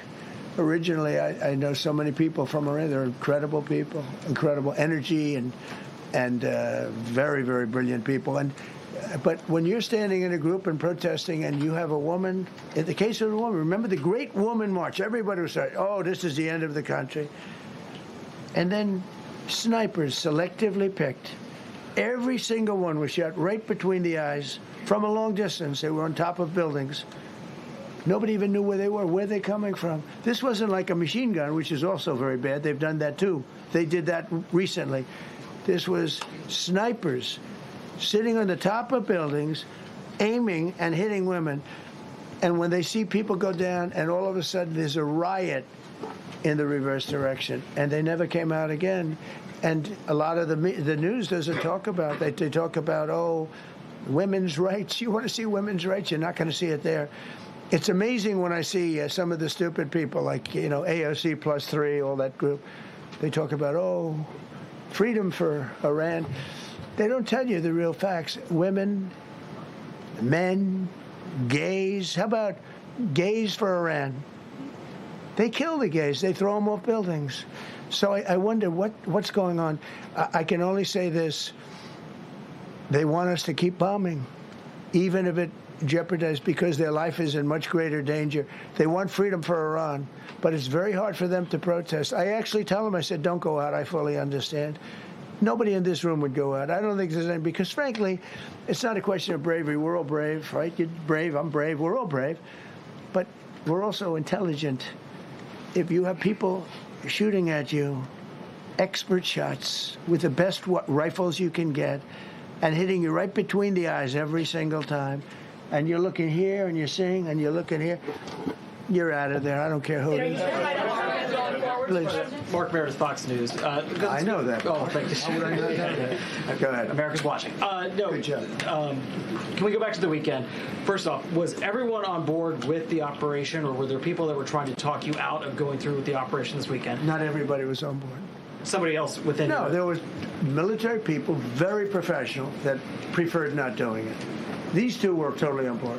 originally, I know so many people from Iran. They're incredible people, incredible energy, and very, very brilliant people. But when you're standing in a group and protesting and you have a woman, in the case of the woman, remember the Great Woman March, everybody was saying, oh, this is the end of the country. And then snipers selectively picked. Every single one was shot right between the eyes from a long distance. They were on top of buildings. Nobody even knew where they were. Where are they coming from? This wasn't like a machine gun, which is also very bad. They've done that too. They did that recently. This was snipers sitting on the top of buildings, aiming and hitting women. And when they see people go down, and all of a sudden there's a riot in the reverse direction, and they never came out again. And a lot of the news doesn't talk about that. They talk about, oh, women's rights. You want to see women's rights? You're not going to see it there. It's amazing when I see some of the stupid people like, AOC +3, all that group. They talk about, oh, freedom for Iran. They don't tell you the real facts. Women, men, gays. How about gays for Iran? They kill the gays. They throw them off buildings. So I wonder what's going on. I can only say this. They want us to keep bombing, even if it jeopardizes, because their life is in much greater danger. They want freedom for Iran, but it's very hard for them to protest. I actually tell them, I said, don't go out. I fully understand. Nobody in this room would go out. I don't think there's any, because frankly, it's not a question of bravery. We're all brave, right? You're brave, I'm brave, we're all brave. But we're also intelligent. If you have people shooting at you, expert shots with the best rifles you can get, and hitting you right between the eyes every single time, and you're looking here and you're seeing and you're looking here, you're out of there. I don't care who it is. Please. Mark Meredith, Fox News. I know that. Oh, thank you. How would I know that? Go ahead. America's watching. No. Good job. Can we go back to the weekend? First off, was everyone on board with the operation, or were there people that were trying to talk you out of going through with the operation this weekend? Not everybody was on board. Somebody else within? No, there was military people, very professional, that preferred not doing it. These two were totally on board,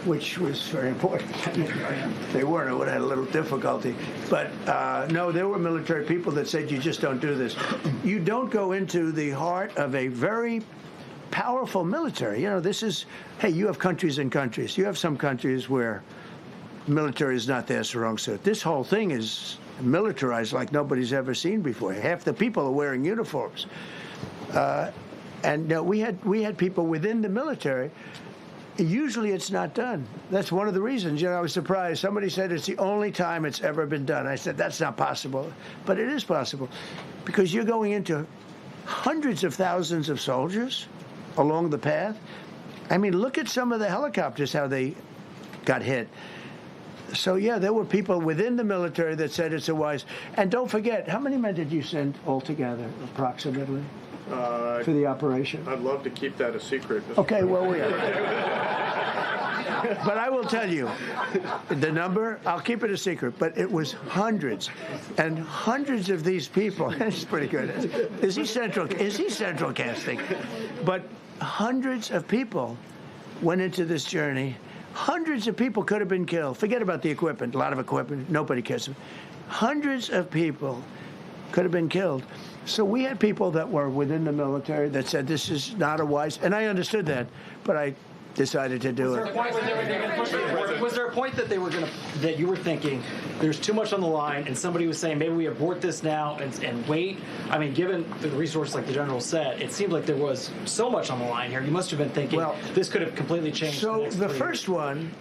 which was very important. If they weren't, I would have had a little difficulty. But no, there were military people that said, you just don't do this. You don't go into the heart of a very powerful military. This is, hey, you have countries and countries. You have some countries where military is not their strong suit. This whole thing is militarized like nobody's ever seen before. Half the people are wearing uniforms. And we had people within the military. Usually it's not done. That's one of the reasons. I was surprised. Somebody said it's the only time it's ever been done. I said, that's not possible. But it is possible, because you're going into hundreds of thousands of soldiers along the path. I mean, look at some of the helicopters, how they got hit. So, yeah, there were people within the military that said it's a wise. And don't forget, how many men did you send altogether, approximately, for the operation? I'd love to keep that a secret. Okay, well, we are. But I will tell you, the number, I'll keep it a secret, but it was hundreds. And hundreds of these people, that's pretty good. Is he central casting? But hundreds of people went into this journey. Hundreds of people could have been killed. Forget about the equipment, a lot of equipment, nobody cares. Hundreds of people could have been killed. So we had people that were within the military that said this is not a wise, and I understood that, but I decided to do it. Was there a point that that you were thinking there's too much on the line, and somebody was saying maybe we abort this now and wait? I mean, given the resource, like the general said, it seemed like there was so much on the line here. You must have been thinking, well, this could have completely changed. So the first one,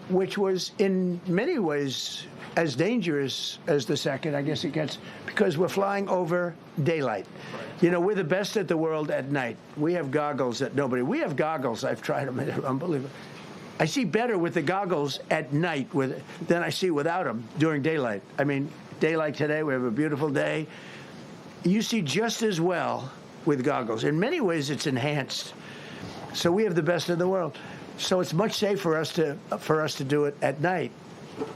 which was in many ways as dangerous as the second, I guess it gets, because we're flying over daylight. Right. We're the best at the world at night. We have goggles that nobody. We have goggles. I've tried them. They're unbelievable. I see better with the goggles at night than I see without them during daylight. I mean, daylight today, we have a beautiful day. You see just as well with goggles. In many ways, it's enhanced. So we have the best in the world. So it's much safer for us to do it at night.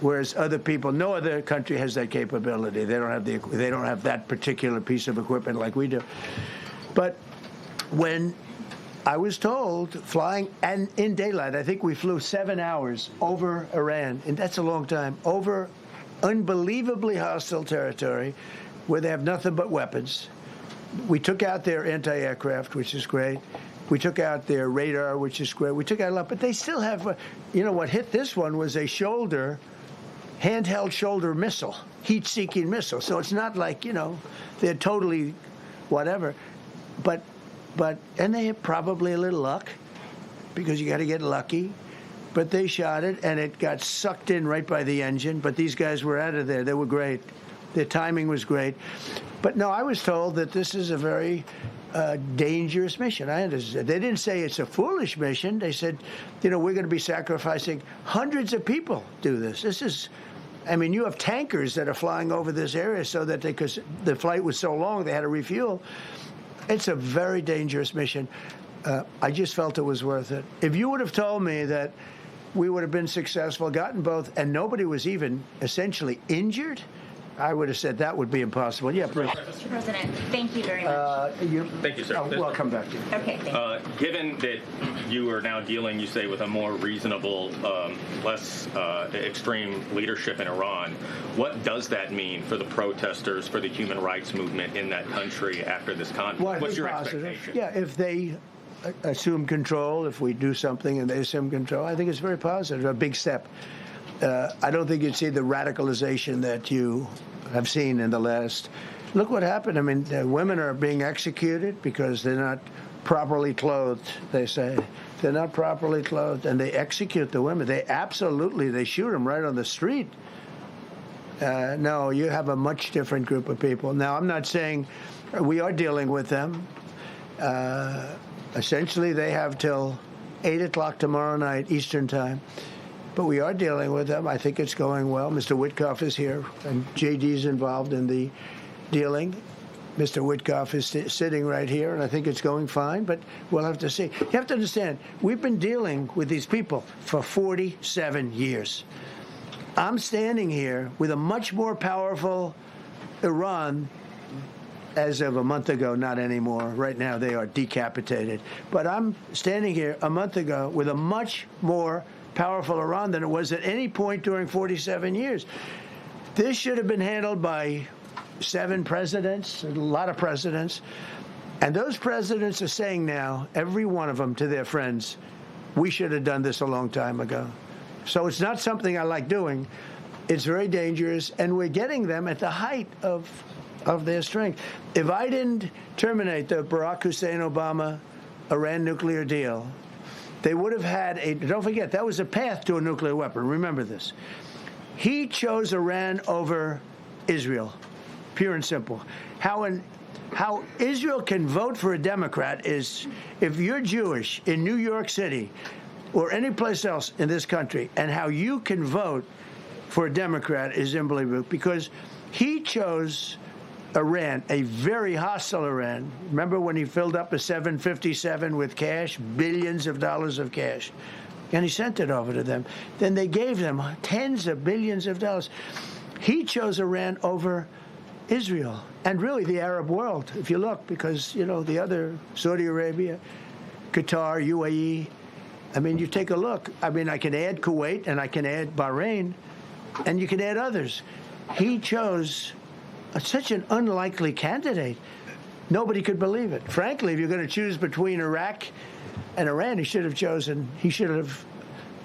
Whereas other people, no other country has that capability. They don't have that particular piece of equipment like we do. But when I was told flying and in daylight, I think we flew 7 hours over Iran, and that's a long time, over unbelievably hostile territory where they have nothing but weapons. We took out their anti-aircraft, which is great. We took out their radar, which is great. We took out a lot, but they still have, what hit this one was a handheld shoulder missile, heat-seeking missile. So it's not like, they're totally whatever. And they had probably a little luck, because you got to get lucky. But they shot it, and it got sucked in right by the engine. But these guys were out of there. They were great. Their timing was great. But no, I was told that this is a very dangerous mission. I understand. They didn't say it's a foolish mission. They said, we're going to be sacrificing hundreds of people do this. This is I mean, you have tankers that are flying over this area so that because the flight was so long, they had to refuel. It's a very dangerous mission. I just felt it was worth it. If you would have told me that we would have been successful, gotten both, and nobody was even essentially injured, I would have said that would be impossible. Yeah, please. Mr. President, thank you very much. Thank you, sir. Well, I'll come back to you. Okay, thank you. Given that you are now dealing, you say, with a more reasonable, less extreme leadership in Iran, what does that mean for the protesters, for the human rights movement in that country after this conflict? Well, What's your positive. expectation? Yeah, if they assume control, if we do something and they assume control, I think it's very positive, a big step. I don't think you'd see the radicalization that you have seen in the last. Look what happened. I mean, women are being executed because they're not properly clothed, they say. They're not properly clothed, and they execute the women. They shoot them right on the street. No, you have a much different group of people. Now, I'm not saying we are dealing with them. Essentially, they have till 8 o'clock tomorrow night, Eastern time. But we are dealing with them. I think it's going well. Mr. Witkoff is here, and JD's involved in the dealing. Mr. Witkoff is sitting right here, and I think it's going fine, but we'll have to see. You have to understand, we've been dealing with these people for 47 years. I'm standing here with a much more powerful Iran as of a month ago, not anymore. Right now, they are decapitated. But I'm standing here a month ago with a much more powerful Iran than it was at any point during 47 years. This should have been handled by 7 presidents, a lot of presidents. And those presidents are saying now, every one of them to their friends, we should have done this a long time ago. So it's not something I like doing. It's very dangerous, and we're getting them at the height of their strength. If I didn't terminate the Barack Hussein Obama Iran nuclear deal, they would have had don't forget, that was a path to a nuclear weapon. Remember this. He chose Iran over Israel, pure and simple. How Israel can vote for a Democrat is if you're Jewish in New York City or any place else in this country, and how you can vote for a Democrat is unbelievable, because he chose Iran, a very hostile Iran. Remember when he filled up a 757 with cash, billions of dollars of cash, and he sent it over to them. Then they gave them tens of billions of dollars. He chose Iran over Israel and really the Arab world, if you look, because, you know, the other, Saudi Arabia, Qatar, UAE. I mean, you take a look. I mean, I can add Kuwait and I can add Bahrain, and you can add others. He chose such an unlikely candidate. Nobody could believe it. Frankly, if you're going to choose between Iraq and Iran, he should have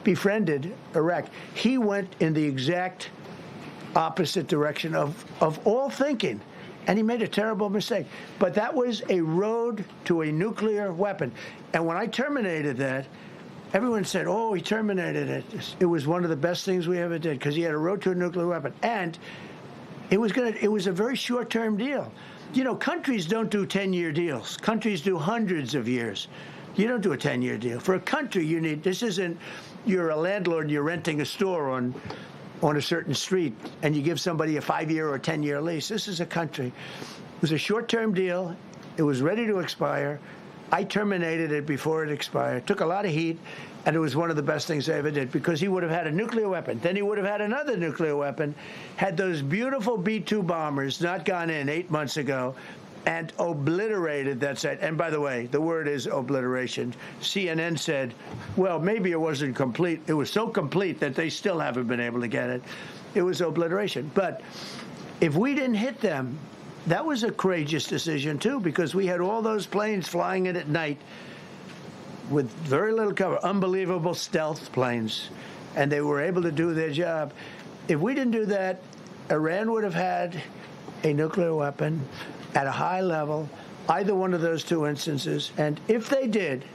befriended Iraq. He went in the exact opposite direction of all thinking, and he made a terrible mistake. But that was a road to a nuclear weapon. And when I terminated that, everyone said, oh, he terminated it. It was one of the best things we ever did, because he had a road to a nuclear weapon. And it was a very short-term deal. You know, countries don't do 10-year deals. Countries do hundreds of years. You don't do a 10-year deal. For a country, this isn't, you're a landlord and you're renting a store on a certain street, and you give somebody a 5-year or a 10-year lease. This is a country. It was a short-term deal. It was ready to expire. I terminated it before it expired. Took a lot of heat, and it was one of the best things I ever did, because he would have had a nuclear weapon. Then he would have had another nuclear weapon, had those beautiful B-2 bombers not gone in 8 months ago, and obliterated that site. And by the way, the word is obliteration. CNN said, well, maybe it wasn't complete. It was so complete that they still haven't been able to get it. It was obliteration. But if we didn't hit them, that was a courageous decision, too, because we had all those planes flying in at night with very little cover, unbelievable stealth planes, and they were able to do their job. If we didn't do that, Iran would have had a nuclear weapon at a high level, either one of those two instances. And if they did,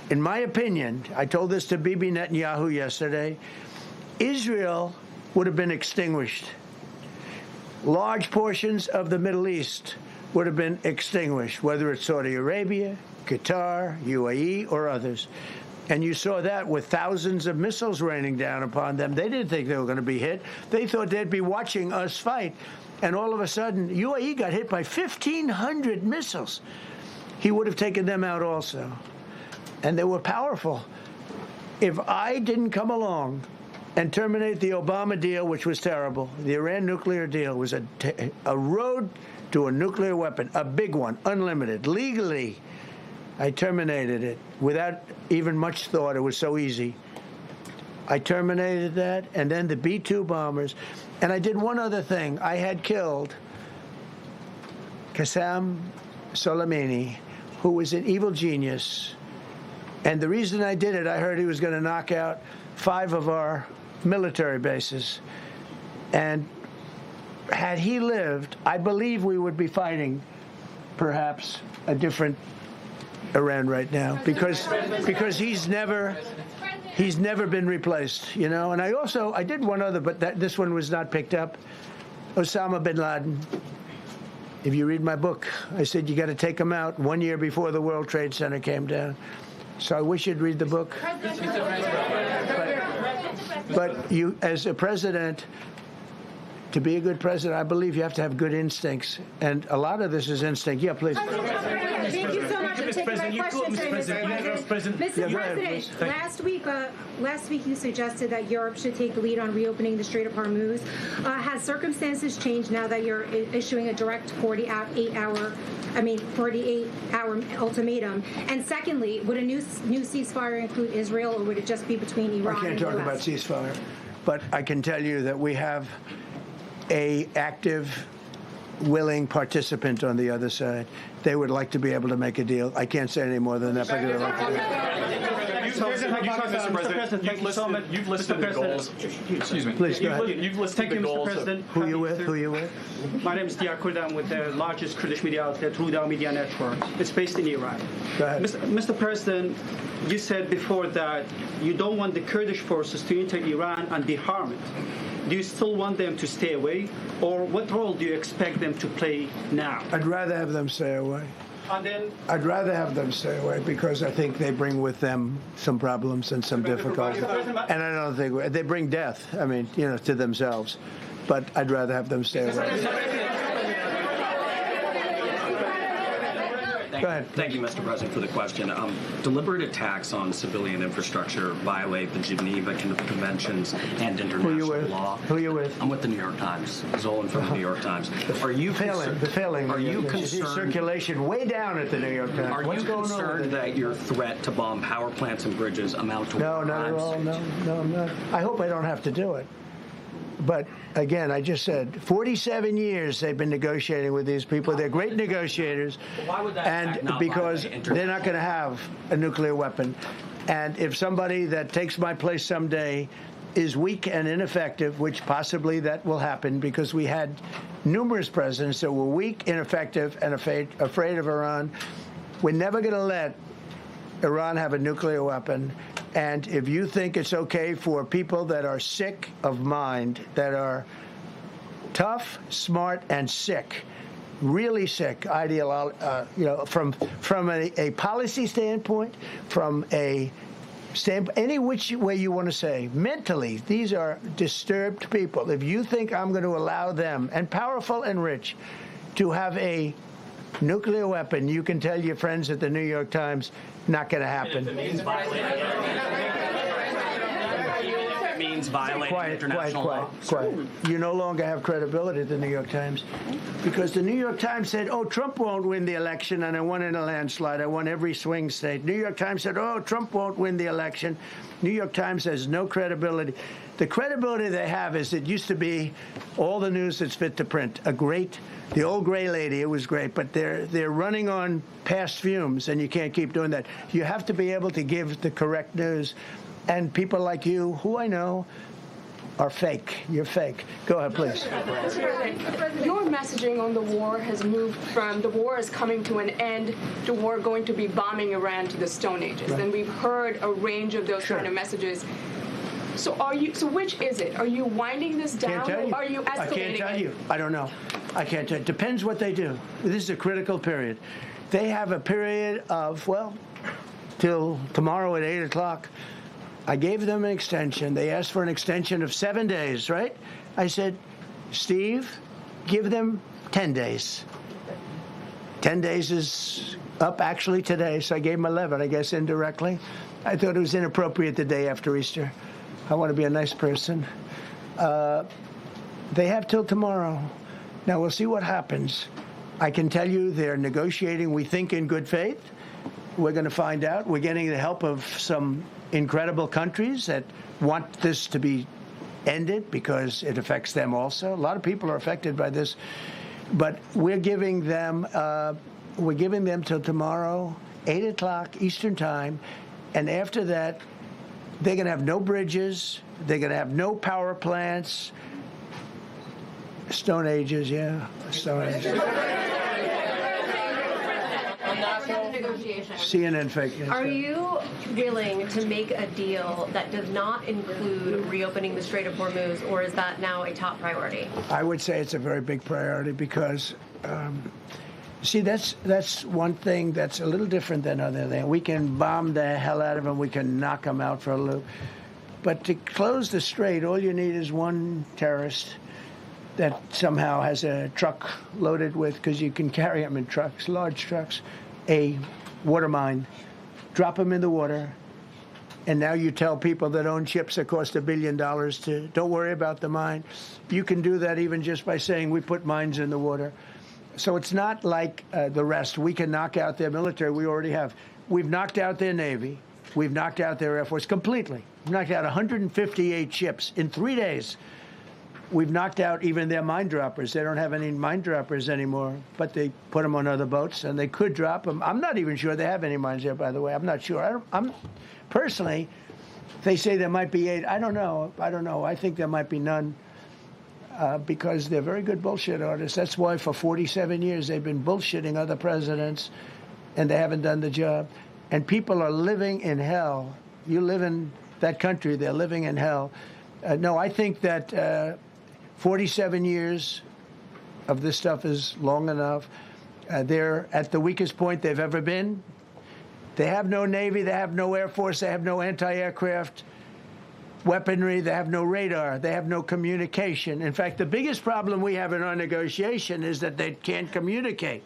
in my opinion, I told this to Bibi Netanyahu yesterday, Israel would have been extinguished. Large portions of the Middle East would have been extinguished, whether it's Saudi Arabia, Qatar, UAE, or others. And you saw that with thousands of missiles raining down upon them. They didn't think they were going to be hit. They thought they'd be watching us fight. And all of a sudden, UAE got hit by 1,500 missiles. He would have taken them out also. And they were powerful. If I didn't come along and terminate the Obama deal, which was terrible, the Iran nuclear deal was a road to a nuclear weapon, a big one, unlimited, legally. I terminated it without even much thought. It was so easy. I terminated that, and then the B-2 bombers. And I did one other thing. I had killed Qasem Soleimani, who was an evil genius. And the reason I did it, I heard he was going to knock out 5 of our military bases. And had he lived, I believe we would be fighting perhaps a different Iran right now, because he's never been replaced, you know. And I did one other, but this one was not picked up. Osama bin Laden. If you read my book, I said you got to take him out 1 year before the World Trade Center came down. So I wish you'd read the book. But you, as a president, to be a good president, I believe you have to have good instincts. And a lot of this is instinct. Yeah, please. Thank you so much for taking my question, Mr. President. Mr. President, last week you suggested that Europe should take the lead on reopening the Strait of Hormuz. Has circumstances changed now that you're issuing a direct 48-hour ultimatum? And secondly, would a new ceasefire include Israel, or would it just be between Iran and the U.S.? I can't talk about ceasefire, but I can tell you that we have a active, willing participant on the other side. They would like to be able to make a deal. I can't say any more than that, but they'd like to do it. You've listed the goals. Excuse me. Please, go ahead. You've listed the goals. Mr. President. Who are you with? My name is Diyar Kurd. I'm with the largest Kurdish media outlet, Ruda Media Network. It's based in Iran. Go ahead. Mr. President, you said before that you don't want the Kurdish forces to enter Iran and deharm it. Do you still want them to stay away, or what role do you expect them to play now? I'd rather have them stay away. And then, I'd rather have them stay away because I think they bring with them some problems and some difficulties. And I don't think they bring death, to themselves. But I'd rather have them stay away. Go ahead. Thank you, Mr. President, for the question. Deliberate attacks on civilian infrastructure violate the Geneva Conventions and international law. Who are you with? I'm with the New York Times. Zolan from the New York Times. Are you failing? Are you concerned? Circulation way down at the New York Times. Are you concerned that your threat to bomb power plants and bridges amount to No, not at all. No, I'm not. I hope I don't have to do it. But again, I just said 47 years they've been negotiating with these people. They're great negotiators. Why would that and because they're not going to have a nuclear weapon. And if somebody that takes my place someday is weak and ineffective, which possibly that will happen because we had numerous presidents that were weak, ineffective, and afraid of Iran, we're never going to let Iran have a nuclear weapon. And if you think it's okay for people that are sick of mind, that are tough, smart, and sick, really sick, from a policy standpoint, from a standpoint, any which way you want to say, mentally, these are disturbed people. If you think I'm going to allow them, and powerful and rich, to have a nuclear weapon, you can tell your friends at the New York Times, not going to happen. It means violating international law. Quiet. You no longer have credibility at the New York Times because the New York Times said, oh, Trump won't win the election, and I won in a landslide. I won every swing state. New York Times said, oh, Trump won't win the election. New York Times has no credibility. The credibility they have is it used to be all the news that's fit to print. The old gray lady, it was great, but they're running on past fumes, and you can't keep doing that. You have to be able to give the correct news. And people like you, who I know, are fake. You're fake. Go ahead, please. Your messaging on the war has moved from the war is coming to an end to war going to be bombing Iran to the Stone Ages. Right. And we've heard a range of those kind of messages. So which is it? Are you winding this down or are you escalating I can't tell you. I don't know. I can't tell you. Depends what they do. This is a critical period. They have a period of, till tomorrow at 8 o'clock. I gave them an extension. They asked for an extension of 7 days, right? I said, Steve, give them 10 days. 10 days is up actually today, so I gave them 11, I guess, indirectly. I thought it was inappropriate the day after Easter. I want to be a nice person. They have till tomorrow. Now, we'll see what happens. I can tell you they're negotiating, we think, in good faith. We're going to find out. We're getting the help of some incredible countries that want this to be ended because it affects them also. A lot of people are affected by this. But we're giving them till tomorrow, 8 o'clock Eastern Time. And after that, they're going to have no bridges. They're going to have no power plants. Stone Ages, yeah. Stone Ages. CNN fake news. Are you willing to make a deal that does not include reopening the Strait of Hormuz, or is that now a top priority? I would say it's a very big priority because, see, that's one thing that's a little different than other things. We can bomb the hell out of them. We can knock them out for a loop. But to close the strait, all you need is one terrorist that somehow has a truck loaded with, because you can carry them in trucks, large trucks, a water mine, drop them in the water, and now you tell people that own ships that cost $1 billion to don't worry about the mine. You can do that even just by saying we put mines in the water. So it's not like the rest. We can knock out their military. We already have. We've knocked out their Navy. We've knocked out their Air Force completely. We've knocked out 158 ships in 3 days. We've knocked out even their mine droppers. They don't have any mine droppers anymore, but they put them on other boats, and they could drop them. I'm not even sure they have any mines there, by the way. I'm not sure. I'm personally, they say there might be 8. I don't know. I think there might be none because they're very good bullshit artists. That's why for 47 years they've been bullshitting other presidents, and they haven't done the job. And people are living in hell. You live in that country, they're living in hell. No, I think that 47 years of this stuff is long enough. They're at the weakest point they've ever been. They have no Navy, they have no Air Force, they have no anti-aircraft weaponry, they have no radar, they have no communication. In fact, the biggest problem we have in our negotiation is that they can't communicate.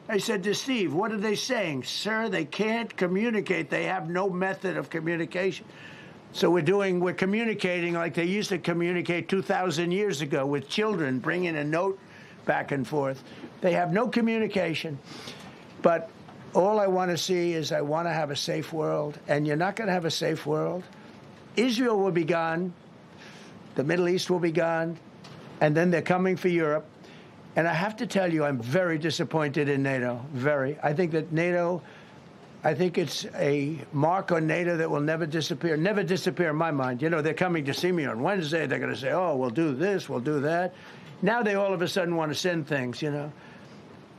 I said to Steve, what are they saying? Sir, they can't communicate. They have no method of communication. So we're communicating like they used to communicate 2,000 years ago with children, bringing a note back and forth. They have no communication. But all I want to see is I want to have a safe world, and you're not going to have a safe world. Israel will be gone. The Middle East will be gone. And then they're coming for Europe. And I have to tell you, I'm very disappointed in NATO, very. I think that NATO... I think it's a mark on NATO that will never disappear in my mind. You know, they're coming to see me on Wednesday. They're going to say, oh, we'll do this, we'll do that. Now they all of a sudden want to send things, you know.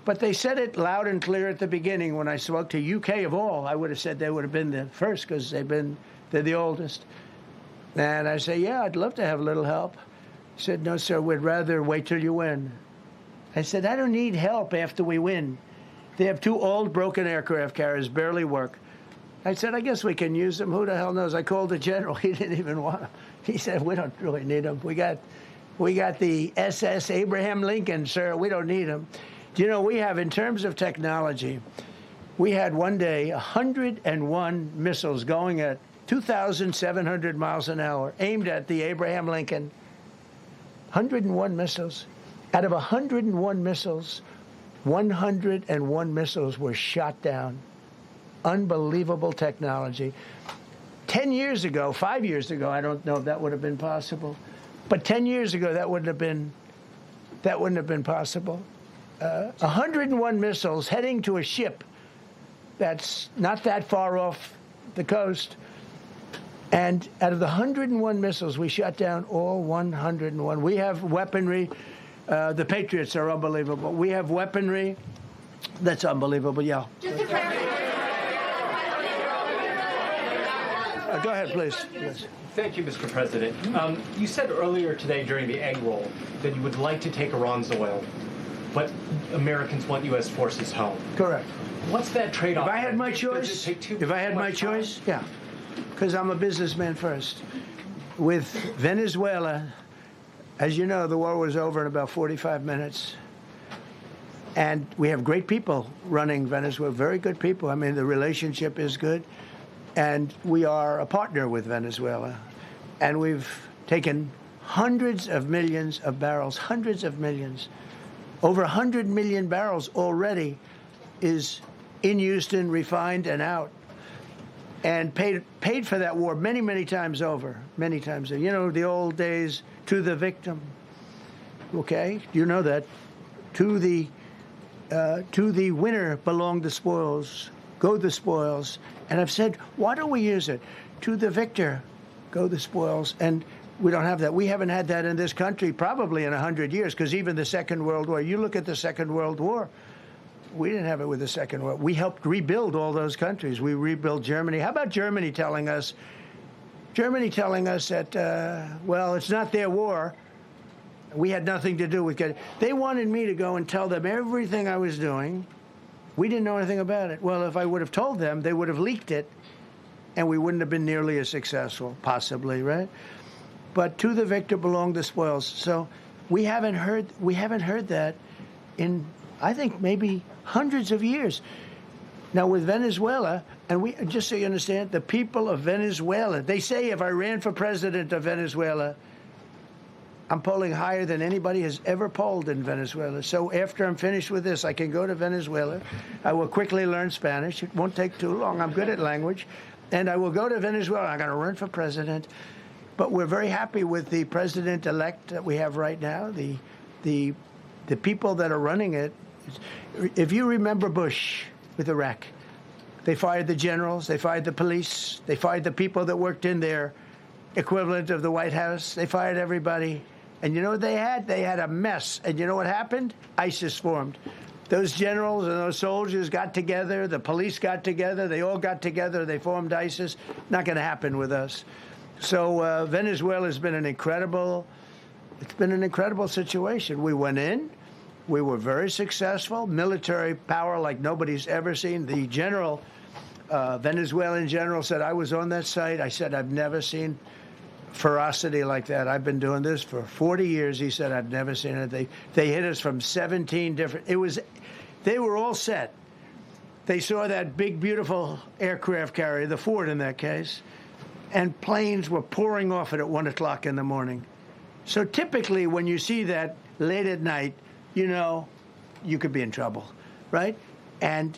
But they said it loud and clear at the beginning when I spoke to UK of all. I would have said they would have been the first because they're the oldest. And I say, yeah, I'd love to have a little help. He said, no, sir, we'd rather wait till you win. I said, I don't need help after we win. They have 2 old, broken aircraft carriers, barely work. I said, I guess we can use them. Who the hell knows? I called the general. He didn't even want them. He said, we don't really need them. We got the SS Abraham Lincoln, sir. We don't need them. Do you know, we have, in terms of technology, we had one day 101 missiles going at 2,700 miles an hour, aimed at the Abraham Lincoln. 101 missiles. Out of 101 missiles, 101 missiles were shot down. Unbelievable technology. 10 years ago, 5 years ago, I don't know if that would have been possible. But 10 years ago, that wouldn't have been possible. 101 missiles heading to a ship that's not that far off the coast. And out of the 101 missiles, we shot down all 101. We have weaponry. The Patriots are unbelievable. We have weaponry that's unbelievable, yeah. Just to clarify. Go ahead, please. Yes. Thank you, Mr. President. You said earlier today during the egg roll that you would like to take Iran's oil. but Americans want U.S. forces home. Correct. What's that trade-off? If I had my Does choice, it take too if I had my much time? choice, yeah, because I'm a businessman first. With Venezuela, as you know, the war was over in about 45 minutes. And we have great people running Venezuela, very good people. I mean, the relationship is good. And we are a partner with Venezuela. And we've taken hundreds of millions of barrels, hundreds of millions. Over 100 million barrels already is in Houston, refined and out. And paid for that war many, many times over, many times. You know, the old days, to the victim. Okay, you know that. To the winner belong the spoils, go the spoils. And I've said, why don't we use it? To the victor, go the spoils. And we don't have that. We haven't had that in this country probably in 100 years, because even the Second World War, you look at the Second World War, we didn't have it with the Second World War. We helped rebuild all those countries. We rebuilt Germany. How about Germany telling us that, well, it's not their war. We had nothing to do with it. They wanted me to go and tell them everything I was doing. We didn't know anything about it. Well, if I would have told them, they would have leaked it, and we wouldn't have been nearly as successful, possibly, right? But to the victor belong the spoils. So we haven't heard that in, I think, maybe hundreds of years. Now with Venezuela, and we, just so you understand, the people of Venezuela, they say if I ran for president of Venezuela, I'm polling higher than anybody has ever polled in Venezuela. So after I'm finished with this, I can go to Venezuela. I will quickly learn Spanish. It won't take too long. I'm good at language. And I will go to Venezuela. I'm going to run for president. But we're very happy with the president-elect that we have right now, the people that are running it. If you remember Bush with Iraq, they fired the generals, they fired the police, they fired the people that worked in their equivalent of the White House. They fired everybody. And you know what they had? They had a mess. And you know what happened? ISIS formed. Those generals and those soldiers got together. The police got together. They all got together. They formed ISIS. Not going to happen with us. So Venezuela has been an incredible situation. We went in. We were very successful. Military power like nobody's ever seen. The general, Venezuelan general, said, I was on that site. I said, I've never seen ferocity like that. I've been doing this for 40 years. He said, I've never seen it. They hit us from 17 different, they were all set. They saw that big, beautiful aircraft carrier, the Ford in that case, and planes were pouring off it at 1 o'clock in the morning. So typically when you see that late at night, you know, you could be in trouble, right? And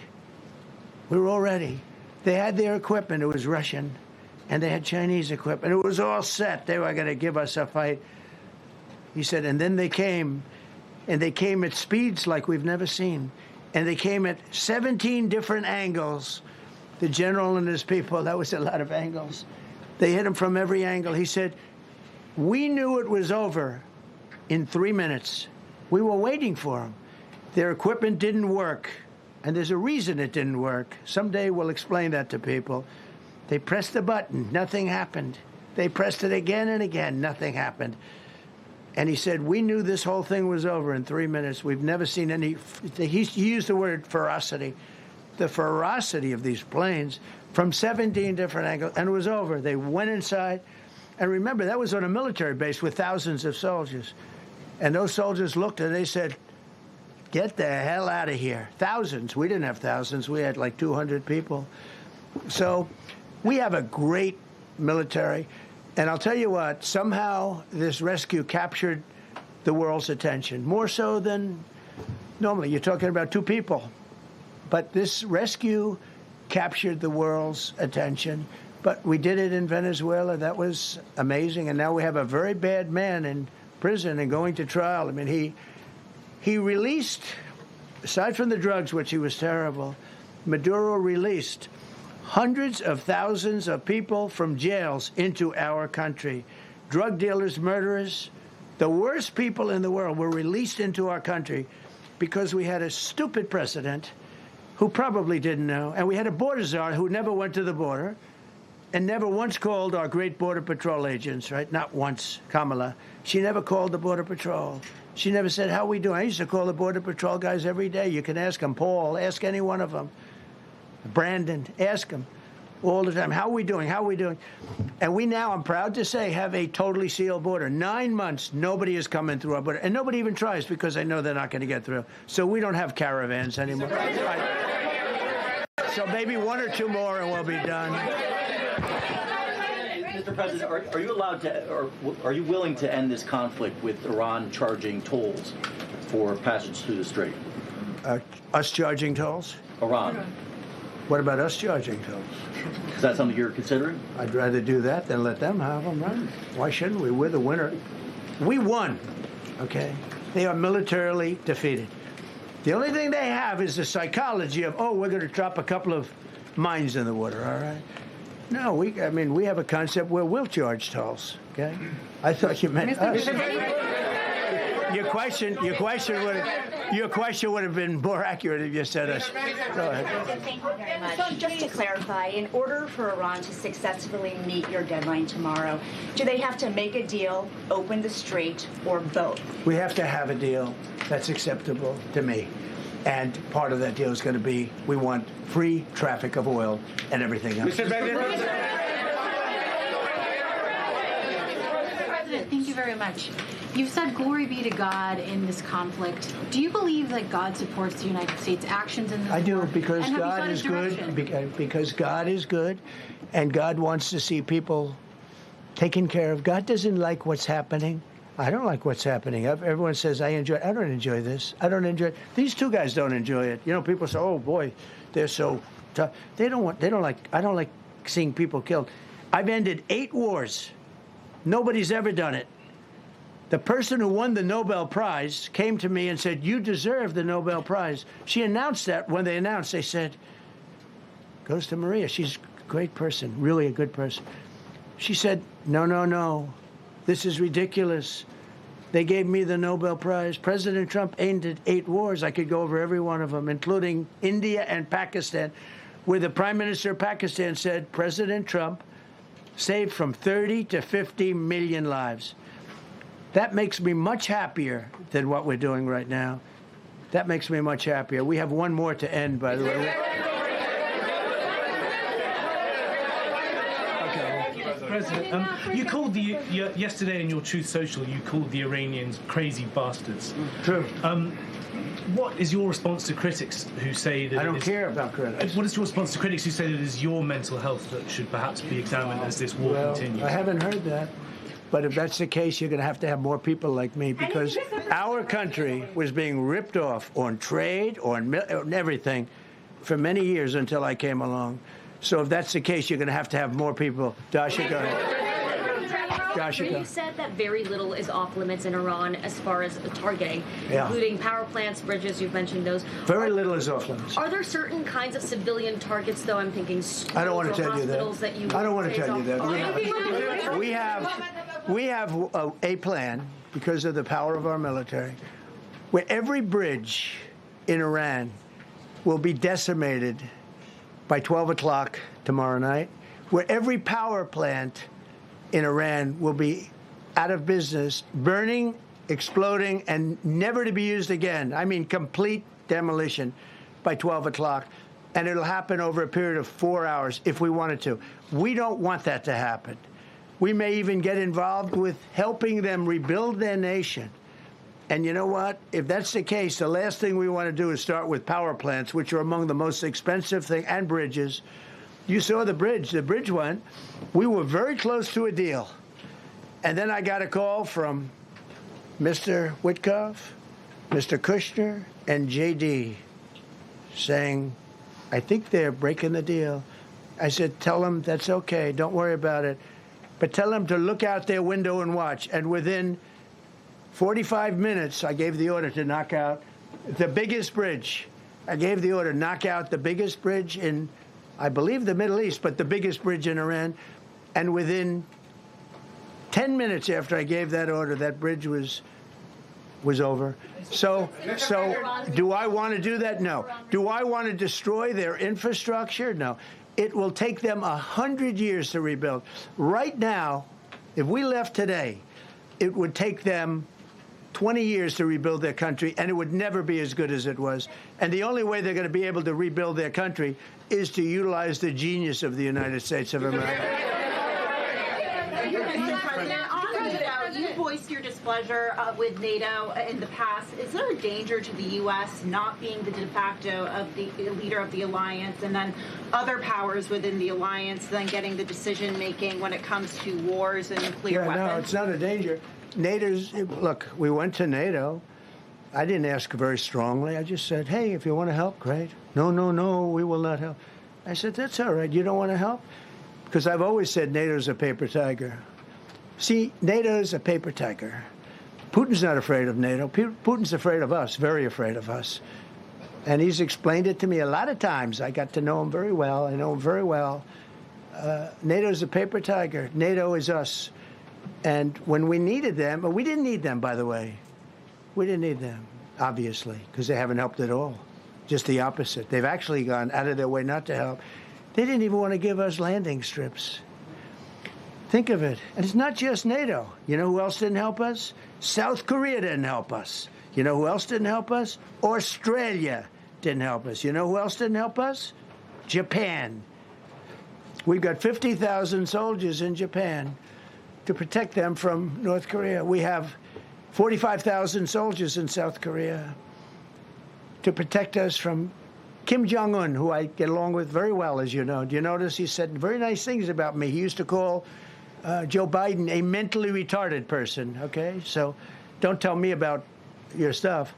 we were all ready. They had their equipment. It was Russian. And they had Chinese equipment. It was all set. They were going to give us a fight. He said, and then they came, and they came at speeds like we've never seen. And they came at 17 different angles. The general and his people, that was a lot of angles. They hit him from every angle. He said, we knew it was over in 3 minutes. We were waiting for them. Their equipment didn't work. And there's a reason it didn't work. Someday we'll explain that to people. They pressed the button, nothing happened. They pressed it again and again, nothing happened. And he said, we knew this whole thing was over in 3 minutes. We've never seen any, he used the word ferocity. The ferocity of these planes from 17 different angles, and it was over. They went inside. And remember, that was on a military base with thousands of soldiers. And those soldiers looked and they said, get the hell out of here. Thousands. We didn't have thousands. We had like 200 people. So we have a great military. And I'll tell you what, somehow this rescue captured the world's attention, more so than normally. You're talking about 2 people. But this rescue captured the world's attention. But we did it in Venezuela. That was amazing. And now we have a very bad man in prison and going to trial. I mean, he released, aside from the drugs, which he was terrible, Maduro released hundreds of thousands of people from jails into our country. Drug dealers, murderers, the worst people in the world were released into our country because we had a stupid president who probably didn't know, and we had a border czar who never went to the border, and never once called our great Border Patrol agents, right? Not once, Kamala. She never called the Border Patrol. She never said, how we doing? I used to call the Border Patrol guys every day. You can ask them. Paul, ask any one of them. Brandon, ask them all the time. How are we doing? How are we doing? And we now, I'm proud to say, have a totally sealed border. 9 months, nobody is coming through our border. And nobody even tries because they know they're not going to get through. So we don't have caravans anymore. So maybe 1 or 2 more and we'll be done. Mr. President, are you allowed to, or are you willing to end this conflict with Iran charging tolls for passage through the strait? Us charging tolls? Iran. What about us charging tolls? Is that something you're considering? I'd rather do that than let them have them, right? Why shouldn't we? We're the winner. We won, okay? They are militarily defeated. The only thing they have is the psychology of, oh, we're going to drop a couple of mines in the water, all right? No, we have a concept where we'll charge tolls, okay? I thought you meant us. Your question would have been more accurate if you said us. Go ahead. Thank you very much. So just to clarify, in order for Iran to successfully meet your deadline tomorrow, do they have to make a deal, open the strait, or both? We have to have a deal that's acceptable to me. And part of that deal is going to be we want free traffic of oil and everything else. Mr. President, thank you very much. You've said glory be to God in this conflict. Do you believe that God supports the United States' actions in this war? I do, because And have you God sought is his direction? good. Because God is good, and God wants to see people taken care of. God doesn't like what's happening. I don't like what's happening. Everyone says I enjoy it. I don't enjoy this. I don't enjoy it. These two guys don't enjoy it. You know, people say, "Oh boy, they're so tough." I don't like seeing people killed. I've ended 8 wars. Nobody's ever done it. The person who won the Nobel Prize came to me and said, "You deserve the Nobel Prize." She announced that. When they announced, they said, "Goes to Maria. She's a great person, really a good person." She said, No. This is ridiculous. They gave me the Nobel Prize. President Trump ended 8 wars. I could go over every one of them, including India and Pakistan, where the Prime Minister of Pakistan said President Trump saved from 30 to 50 million lives. That makes me much happier than what we're doing right now. That makes me much happier. We have 1 more to end, by the way. President, you called yesterday in your Truth Social, you called the Iranians crazy bastards. True. What is your response to critics who say that... I don't care about critics. What is your response to critics who say that it is your mental health that should perhaps be examined as this war continues? I haven't heard that. But if that's the case, you're going to have more people like me, because our country was being ripped off on trade, on everything, for many years until I came along. So if that's the case, you're going to have more people. Dasha, go ahead. Dasha, go. You said that very little is off limits in Iran as far as targeting, including power plants, bridges. You've mentioned those. Very little is off limits. Are there certain kinds of civilian targets, though? I'm thinking schools I don't want to tell you that. that you I don't want to say tell you that. off- We have a plan, because of the power of our military, where every bridge in Iran will be decimated by 12 o'clock tomorrow night, where every power plant in Iran will be out of business, burning, exploding, and never to be used again. I mean, complete demolition by 12 o'clock. And it'll happen over a period of 4 hours if we wanted to. We don't want that to happen. We may even get involved with helping them rebuild their nation. And you know what? If that's the case, the last thing we want to do is start with power plants, which are among the most expensive things, and bridges. You saw the bridge. The bridge went. We were very close to a deal. And then I got a call from Mr. Witkoff, Mr. Kushner, and J.D. saying, I think they're breaking the deal. I said, tell them that's okay. Don't worry about it. But tell them to look out their window and watch. And within 45 minutes, I gave the order to knock out the biggest bridge. I gave the order, knock out the biggest bridge in, I believe, the Middle East, but the biggest bridge in Iran. And within 10 minutes after I gave that order, that bridge was over. So do I want to do that? No. Do I want to destroy their infrastructure? No. It will take them 100 years to rebuild. Right now, if we left today, it would take them 20 years to rebuild their country, and it would never be as good as it was. And the only way they're going to be able to rebuild their country is to utilize the genius of the United States of America. You voiced your displeasure with NATO in the past. Is there a danger to the U.S. not being the de facto of the leader of the alliance, and then other powers within the alliance then getting the decision making when it comes to wars and nuclear weapons? No, it's not a danger. Look, we went to NATO. I didn't ask very strongly. I just said, hey, if you want to help, great. No, we will not help. I said, that's all right. You don't want to help? Because I've always said NATO's a paper tiger. See, NATO's a paper tiger. Putin's not afraid of NATO. Putin's afraid of us, very afraid of us. And he's explained it to me a lot of times. I got to know him very well. I know him very well. NATO's a paper tiger. NATO is us. And when we needed them, we didn't need them, by the way. We didn't need them, obviously, because they haven't helped at all. Just the opposite. They've actually gone out of their way not to help. They didn't even want to give us landing strips. Think of it. And it's not just NATO. You know who else didn't help us? South Korea didn't help us. You know who else didn't help us? Australia didn't help us. You know who else didn't help us? Japan. We've got 50,000 soldiers in Japan to protect them from North Korea. We have 45,000 soldiers in South Korea to protect us from Kim Jong-un, who I get along with very well, as you know. Do you notice he said very nice things about me? He used to call Joe Biden a mentally retarded person, okay? So don't tell me about your stuff.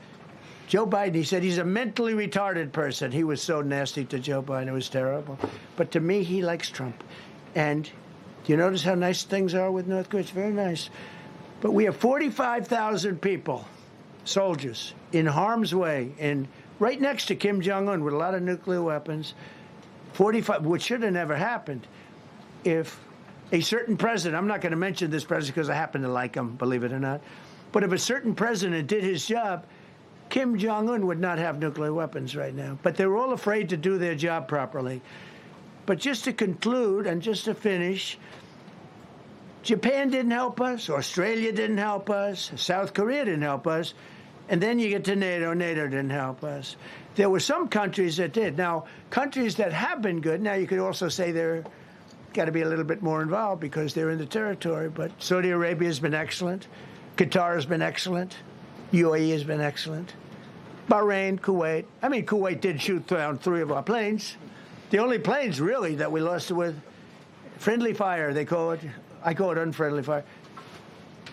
Joe Biden, he said he's a mentally retarded person. He was so nasty to Joe Biden. It was terrible. But to me, he likes Trump. And do you notice how nice things are with North Korea? It's very nice. But we have 45,000 people, soldiers, in harm's way, right next to Kim Jong-un with a lot of nuclear weapons. 45, which should have never happened if a certain president, I'm not going to mention this president because I happen to like him, believe it or not, but if a certain president did his job, Kim Jong-un would not have nuclear weapons right now. But they're all afraid to do their job properly. But just to conclude and just to finish, Japan didn't help us, Australia didn't help us, South Korea didn't help us, and then you get to NATO. NATO didn't help us. There were some countries that did. Now, countries that have been good, now you could also say they're got to be a little bit more involved because they're in the territory, but Saudi Arabia has been excellent. Qatar has been excellent. UAE has been excellent. Bahrain, Kuwait. I mean, Kuwait did shoot down 3 of our planes. The only planes, really, that we lost with friendly fire, they call it. I call it unfriendly fire.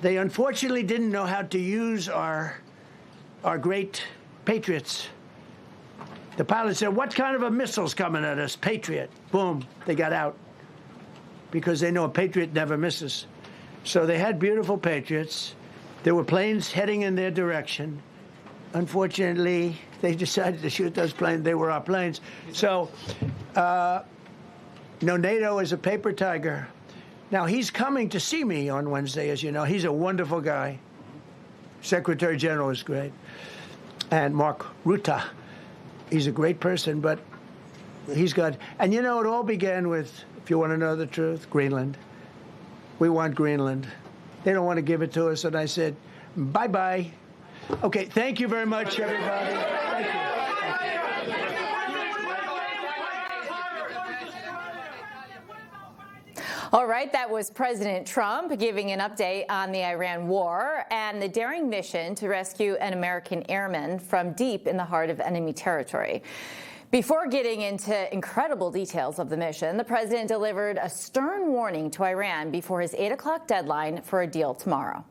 They unfortunately didn't know how to use our great Patriots. The pilot said, what kind of a missile's coming at us? Patriot. Boom. They got out because they know a Patriot never misses. So they had beautiful Patriots. There were planes heading in their direction. Unfortunately, they decided to shoot those planes. They were our planes. So, NATO is a paper tiger. Now, he's coming to see me on Wednesday, as you know. He's a wonderful guy. Secretary General is great. And Mark Rutte, he's a great person, but he's got... And, it all began with, if you want to know the truth, Greenland. We want Greenland. They don't want to give it to us. And I said, bye-bye. Okay, thank you very much, everybody. Thank you. All right, that was President Trump giving an update on the Iran war and the daring mission to rescue an American airman from deep in the heart of enemy territory. Before getting into incredible details of the mission, the president delivered a stern warning to Iran before his 8 o'clock deadline for a deal tomorrow.